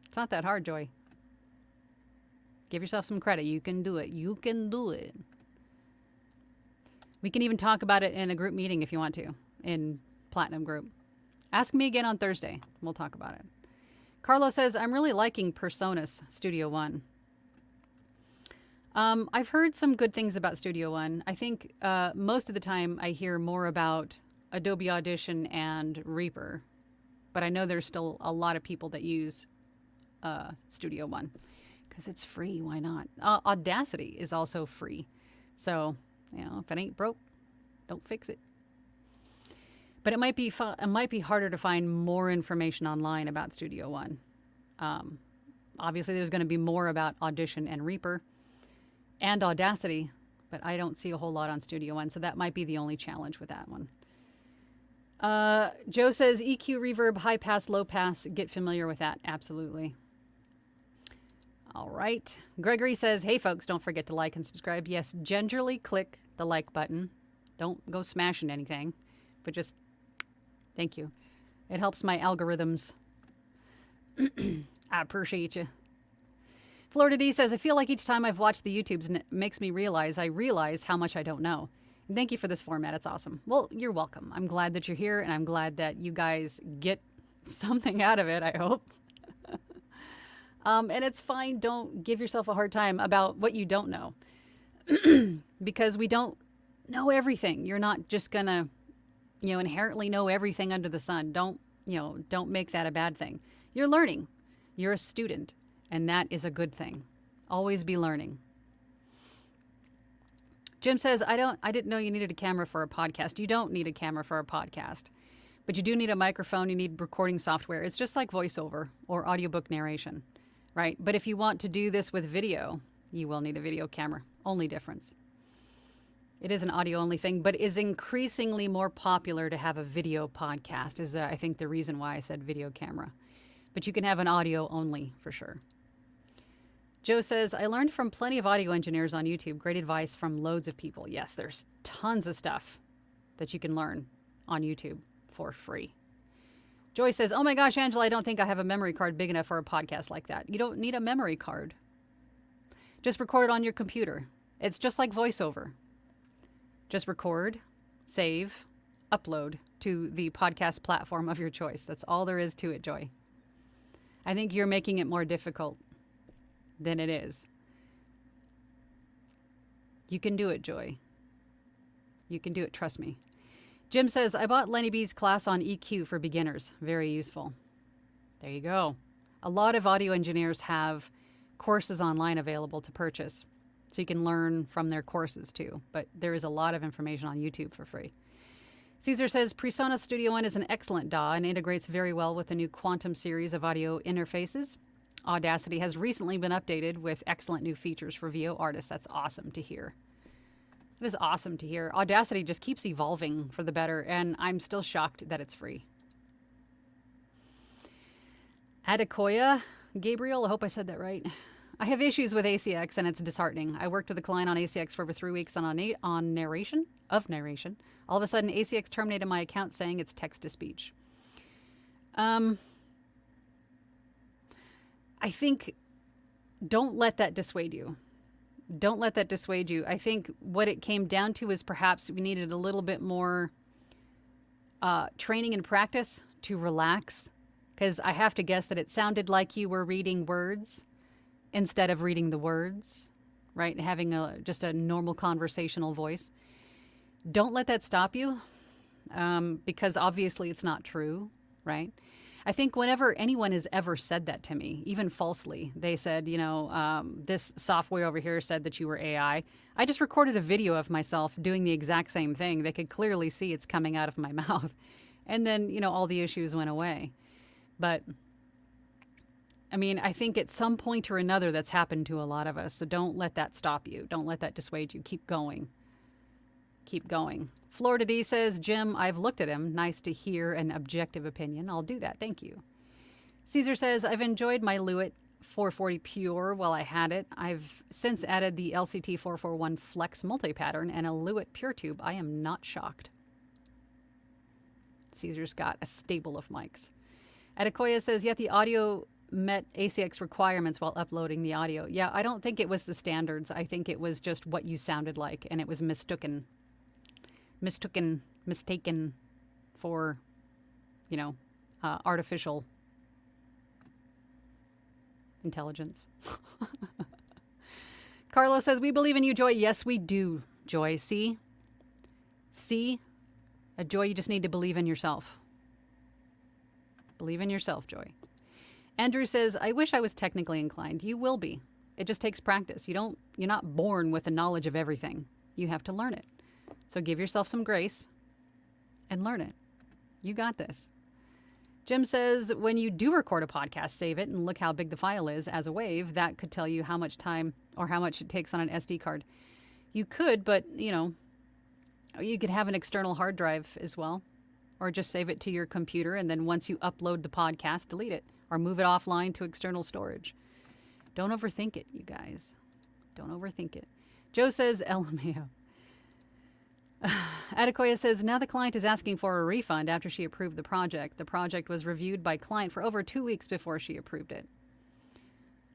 It's not that hard, Joy. Give yourself some credit. You can do it. You can do it. We can even talk about it in a group meeting if you want to, in Platinum Group. Ask me again on Thursday. We'll talk about it. Carlo says, I'm really liking Personas Studio One. I've heard some good things about Studio One. I think most of the time I hear more about Adobe Audition and Reaper, but I know there's still a lot of people that use Studio One because it's free. Why not? Audacity is also free. So, if it ain't broke, don't fix it. But it might be harder to find more information online about Studio One. Obviously, there's going to be more about Audition and Reaper and Audacity, but I don't see a whole lot on Studio One, so that might be the only challenge with that one. Joe says EQ, reverb, high pass, low pass. Get familiar with that. Absolutely. All right. Gregory says, hey, folks, don't forget to like and subscribe. Yes, gingerly click the like button. Don't go smashing anything, but just thank you. It helps my algorithms. I appreciate you. Florida D says, I feel like each time I've watched the YouTubes, it makes me realize how much I don't know. Thank you for this format. It's awesome. Well, you're welcome. I'm glad that you're here, and I'm glad that you guys get something out of it, I hope. And it's fine. Don't give yourself a hard time about what you don't know. Because we don't know everything. You're not just going to, inherently know everything under the sun. Don't make that a bad thing. You're learning. You're a student, and that is a good thing. Always be learning. Jim says, I didn't know you needed a camera for a podcast. You don't need a camera for a podcast, but you do need a microphone. You need recording software. It's just like voiceover or audiobook narration, right? But if you want to do this with video, you will need a video camera. Only difference. It is an audio only thing, but is increasingly more popular to have a video podcast is, I think, the reason why I said video camera. But you can have an audio only for sure. Joe says, I learned from plenty of audio engineers on YouTube. Great advice from loads of people. Yes, there's tons of stuff that you can learn on YouTube for free. Joy says, oh my gosh, Angela, I don't think I have a memory card big enough for a podcast like that. You don't need a memory card. Just record it on your computer. It's just like voiceover. Just record, save, upload to the podcast platform of your choice. That's all there is to it, Joy. I think you're making it more difficult than it is. You can do it, Joy. You can do it, trust me. Jim says, I bought Lenny B's class on EQ for beginners. Very useful. There you go. A lot of audio engineers have courses online available to purchase, so you can learn from their courses too. But there is a lot of information on YouTube for free. Caesar says, PreSonus Studio One is an excellent DAW and integrates very well with the new Quantum series of audio interfaces. Audacity has recently been updated with excellent new features for VO artists. That's awesome to hear. It is awesome to hear. Audacity just keeps evolving for the better, and I'm still shocked that it's free. Adekoya Gabriel, I hope I said that right. I have issues with ACX, and it's disheartening. I worked with a client on ACX for over 3 weeks on narration. All of a sudden, ACX terminated my account saying it's text-to-speech. I think don't let that dissuade you. Don't let that dissuade you. I think what it came down to is perhaps we needed a little bit more training and practice to relax, because I have to guess that it sounded like you were reading words instead of reading the words, right? Having just a normal conversational voice. Don't let that stop you, because obviously it's not true, right? I think whenever anyone has ever said that to me, even falsely, they said, this software over here said that you were AI. I just recorded a video of myself doing the exact same thing. They could clearly see it's coming out of my mouth. And then, all the issues went away. But, I think at some point or another that's happened to a lot of us. So don't let that stop you. Don't let that dissuade you. Keep going. Keep going. Florida D says, Jim, I've looked at him. Nice to hear an objective opinion. I'll do that. Thank you. Caesar says, I've enjoyed my Lewitt 440 Pure while I had it. I've since added the LCT 441 Flex multi-pattern and a Lewitt Pure Tube. I am not shocked. Caesar's got a stable of mics. Adekoya says, yet the audio met ACX requirements while uploading the audio. Yeah, I don't think it was the standards. I think it was just what you sounded like, and it was mistaken for, artificial intelligence. Carlos says, we believe in you, Joy. Yes, we do, Joy. See? Joy, you just need to believe in yourself. Believe in yourself, Joy. Andrew says, I wish I was technically inclined. You will be. It just takes practice. You're not born with the knowledge of everything. You have to learn it. So give yourself some grace and learn it. You got this. Jim says, when you do record a podcast, save it and look how big the file is as a wave. That could tell you how much time or how much it takes on an SD card. You could, but, you could have an external hard drive as well. Or just save it to your computer, and then once you upload the podcast, delete it. Or move it offline to external storage. Don't overthink it, you guys. Don't overthink it. Joe says, LMAO. Adekoya says, now the client is asking for a refund after she approved the project. The project was reviewed by client for over 2 weeks before she approved it.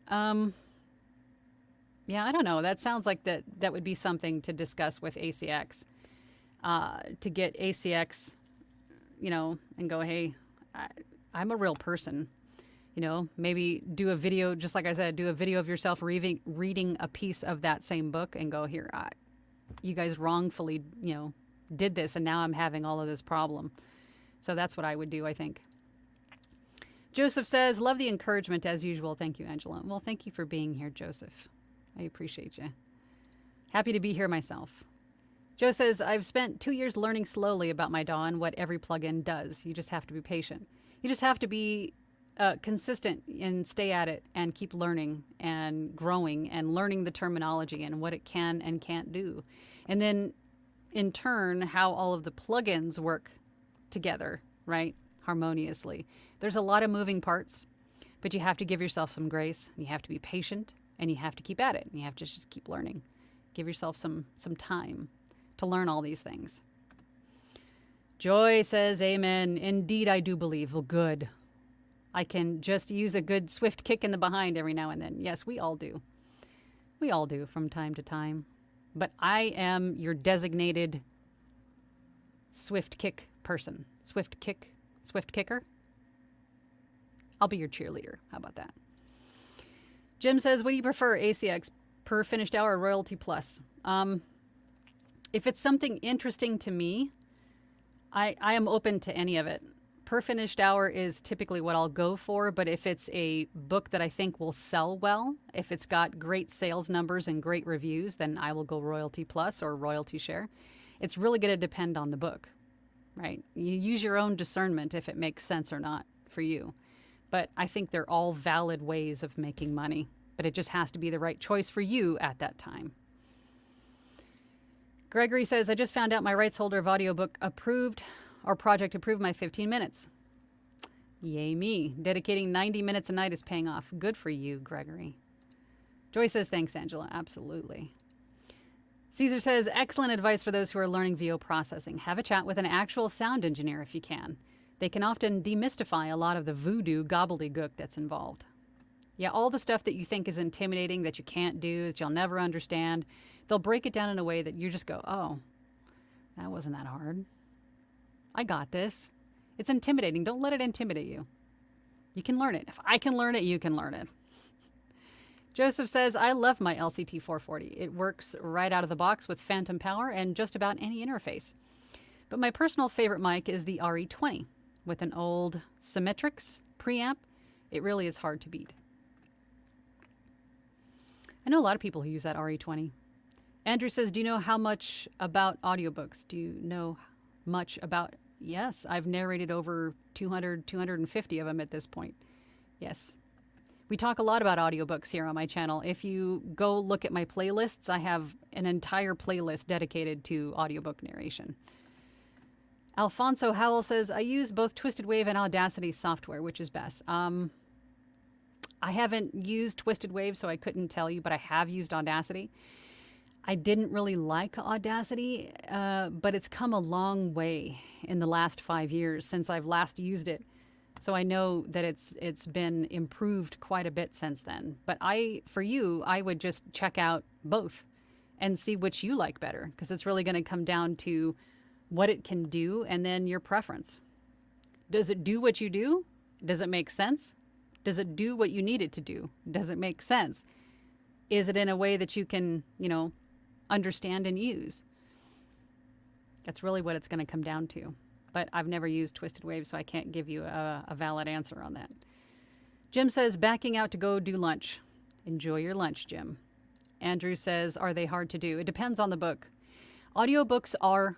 Yeah, I don't know. That sounds like that would be something to discuss with ACX. To get ACX, and go, hey, I'm a real person. Maybe do a video, just like I said, do a video of yourself reading a piece of that same book and go, here, you guys wrongfully, did this, and now I'm having all of this problem. So that's what I would do, I think. Joseph says, love the encouragement as usual. Thank you, Angela. Well, thank you for being here, Joseph. I appreciate you. Happy to be here myself. Joe says, I've spent 2 years learning slowly about my DAW and what every plugin does. You just have to be patient. You just have to be consistent and stay at it and keep learning and growing and learning the terminology and what it can and can't do. And then in turn, how all of the plugins work together, right? Harmoniously. There's a lot of moving parts, but you have to give yourself some grace. You have to be patient and you have to keep at it. And you have to just keep learning. Give yourself some time to learn all these things. Joy says, amen. Indeed, I do believe. Well, good. I can just use a good swift kick in the behind every now and then. Yes, we all do. We all do from time to time. But I am your designated swift kick person. Swift kicker. I'll be your cheerleader. How about that? Jim says, what do you prefer, ACX, per finished hour or royalty plus? If it's something interesting to me, I am open to any of it. Per finished hour is typically what I'll go for, but if it's a book that I think will sell well, if it's got great sales numbers and great reviews, then I will go royalty plus or royalty share. It's really going to depend on the book, right? You use your own discernment if it makes sense or not for you. But I think they're all valid ways of making money, but it just has to be the right choice for you at that time. Gregory says, I just found out my rights holder of audiobook approved or project approved my 15 minutes. Yay me. Dedicating 90 minutes a night is paying off. Good for you, Gregory. Joy says, thanks, Angela. Absolutely. Caesar says, excellent advice for those who are learning VO processing. Have a chat with an actual sound engineer if you can. They can often demystify a lot of the voodoo gobbledygook that's involved. Yeah, all the stuff that you think is intimidating, that you can't do, that you'll never understand, they'll break it down in a way that you just go, oh, that wasn't that hard. I got this. It's intimidating. Don't let it intimidate you. You can learn it. If I can learn it, you can learn it. Joseph says, I love my LCT 440. It works right out of the box with phantom power and just about any interface. But my personal favorite mic is the RE20. With an old Symmetrix preamp, it really is hard to beat. I know a lot of people who use that RE20. Andrew says, do you know how much about audiobooks? Do you know much about... Yes, I've narrated over 200, 250 of them at this point. Yes. We talk a lot about audiobooks here on my channel. If you go look at my playlists, I have an entire playlist dedicated to audiobook narration. Alfonso Howell says, I use both Twisted Wave and Audacity software, which is best. I haven't used Twisted Wave, so I couldn't tell you, but I have used Audacity. I didn't really like Audacity, but it's come a long way in the last 5 years since I've last used it. So I know that it's been improved quite a bit since then. But for you, I would just check out both and see which you like better, because it's really going to come down to what it can do and then your preference. Does it do what you do? Does it make sense? Does it do what you need it to do? Does it make sense? Is it in a way that you can, understand and use? That's really what it's going to come down to. But I've never used Twisted Wave, so I can't give you a valid answer on that. Jim says, backing out to go do lunch. Enjoy your lunch, Jim. Andrew says, are they hard to do? It depends on the book. Audiobooks are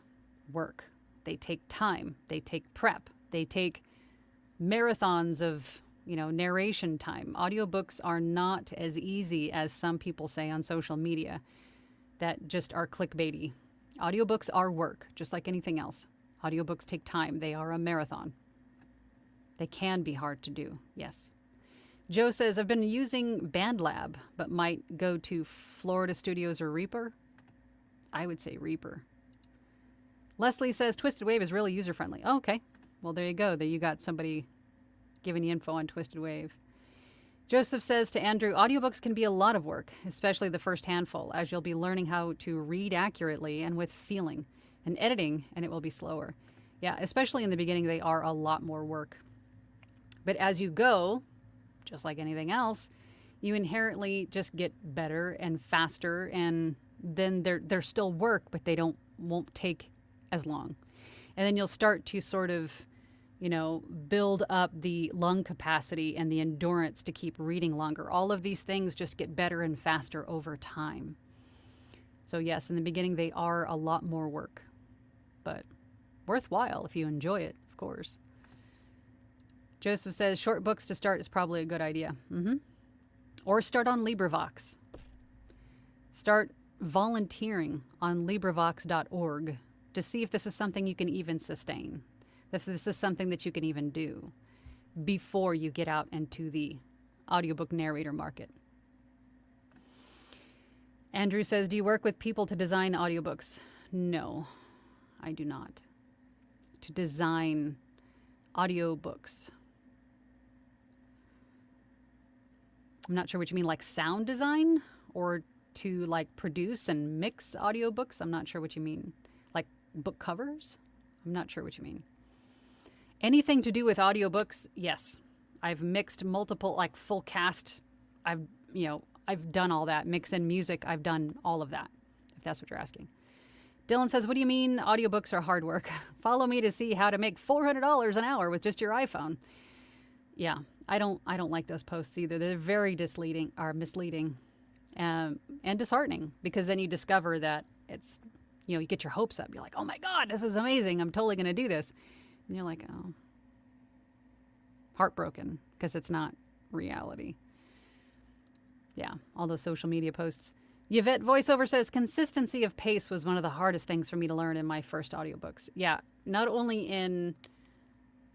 work. They take time. They take prep. They take marathons of, narration time. Audiobooks are not as easy as some people say on social media that just are clickbaity. Audiobooks are work, just like anything else. Audiobooks take time. They are a marathon. They can be hard to do, yes. Joe says, I've been using BandLab, but might go to Florida Studios or Reaper. I would say Reaper. Leslie says, Twisted Wave is really user-friendly. Oh, okay. Well, there you go. There you got somebody giving you info on Twisted Wave. Joseph says to Andrew, audiobooks can be a lot of work, especially the first handful, as you'll be learning how to read accurately and with feeling, and editing, and it will be slower. Yeah, especially in the beginning, they are a lot more work. But as you go, just like anything else, you inherently just get better and faster, and then they're still work, but they won't take as long. And then you'll start to sort of, build up the lung capacity and the endurance to keep reading longer. All of these things just get better and faster over time. So yes, in the beginning, they are a lot more work, but worthwhile if you enjoy it, of course. Joseph says, short books to start is probably a good idea. Or start on LibriVox. Start volunteering on LibriVox.org to see if this is something you can even sustain. If this is something that you can even do before you get out into the audiobook narrator market. Andrew says, do you work with people to design audiobooks? No, I do not. To design audiobooks. I'm not sure what you mean, like sound design or to like produce and mix audiobooks? I'm not sure what you mean. Like book covers? I'm not sure what you mean. Anything to do with audiobooks? Yes. I've mixed multiple, like full cast. I've done all that. Mix in music. I've done all of that, if that's what you're asking. Dylan says, what do you mean audiobooks are hard work? Follow me to see how to make $400 an hour with just your iPhone. Yeah, I don't like those posts either. They're very misleading and disheartening, because then you discover that it's, you get your hopes up. You're like, oh my God, this is amazing. I'm totally going to do this. And you're like, oh, heartbroken, because it's not reality. Yeah, all those social media posts. Yvette Voiceover says, consistency of pace was one of the hardest things for me to learn in my first audiobooks. Yeah, not only in,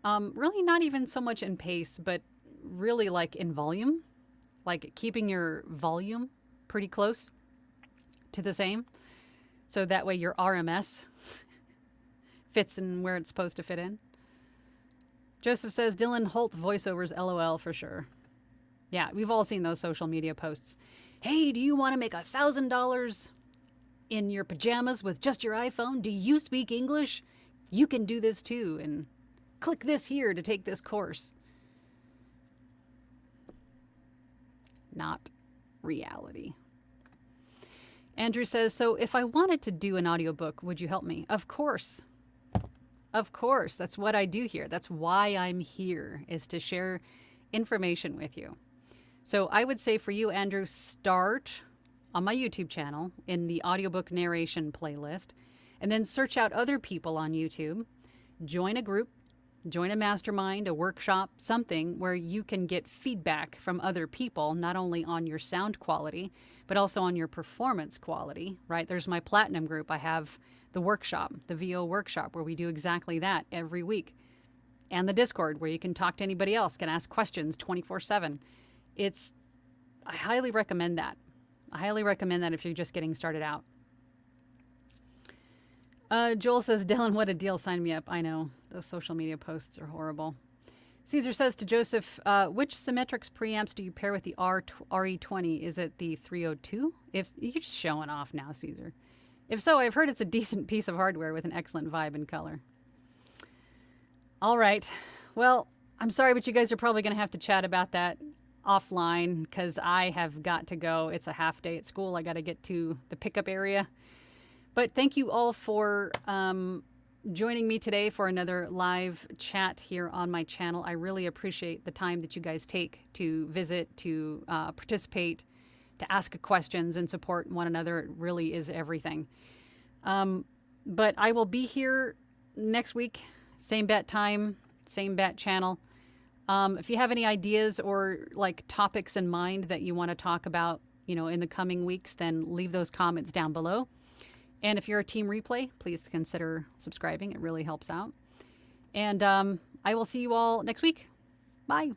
really not even so much in pace, but really like in volume, like keeping your volume pretty close to the same. So that way your RMS fits in where it's supposed to fit in. Joseph says, Dylan Holt voiceovers, LOL for sure. Yeah, we've all seen those social media posts. Hey, do you want to make $1,000 in your pajamas with just your iPhone? Do you speak English? You can do this too. And click this here to take this course. Not reality. Andrew says, so if I wanted to do an audiobook, would you help me? Of course. Of course. That's what I do here. That's why I'm here, is to share information with you. So I would say for you, Andrew, start on my YouTube channel in the audiobook narration playlist, and then search out other people on YouTube, join a group, join a mastermind, a workshop, something where you can get feedback from other people, not only on your sound quality, but also on your performance quality, right? There's my platinum group. I have the workshop, the VO workshop, where we do exactly that every week. And the Discord, where you can talk to anybody else, can ask questions 24/7. I highly recommend that. I highly recommend that if you're just getting started out. Joel says, Dylan, what a deal. Sign me up. I know. Those social media posts are horrible. Caesar says to Joseph, which Symmetrix preamps do you pair with the RE20? Is it the 302? If you're just showing off now, Caesar. If so, I've heard it's a decent piece of hardware with an excellent vibe and color. All right. Well, I'm sorry, but you guys are probably going to have to chat about that offline, because I have got to go. It's a half day at school. I got to get to the pickup area. But thank you all for joining me today for another live chat here on my channel. I really appreciate the time that you guys take to visit, to participate, to ask questions and support one another. It really is everything. But I will be here next week, same bat time, same bat channel. If you have any ideas or like topics in mind that you want to talk about, in the coming weeks, then leave those comments down below. And if you're a Team Replay, please consider subscribing. It really helps out. And I will see you all next week. Bye.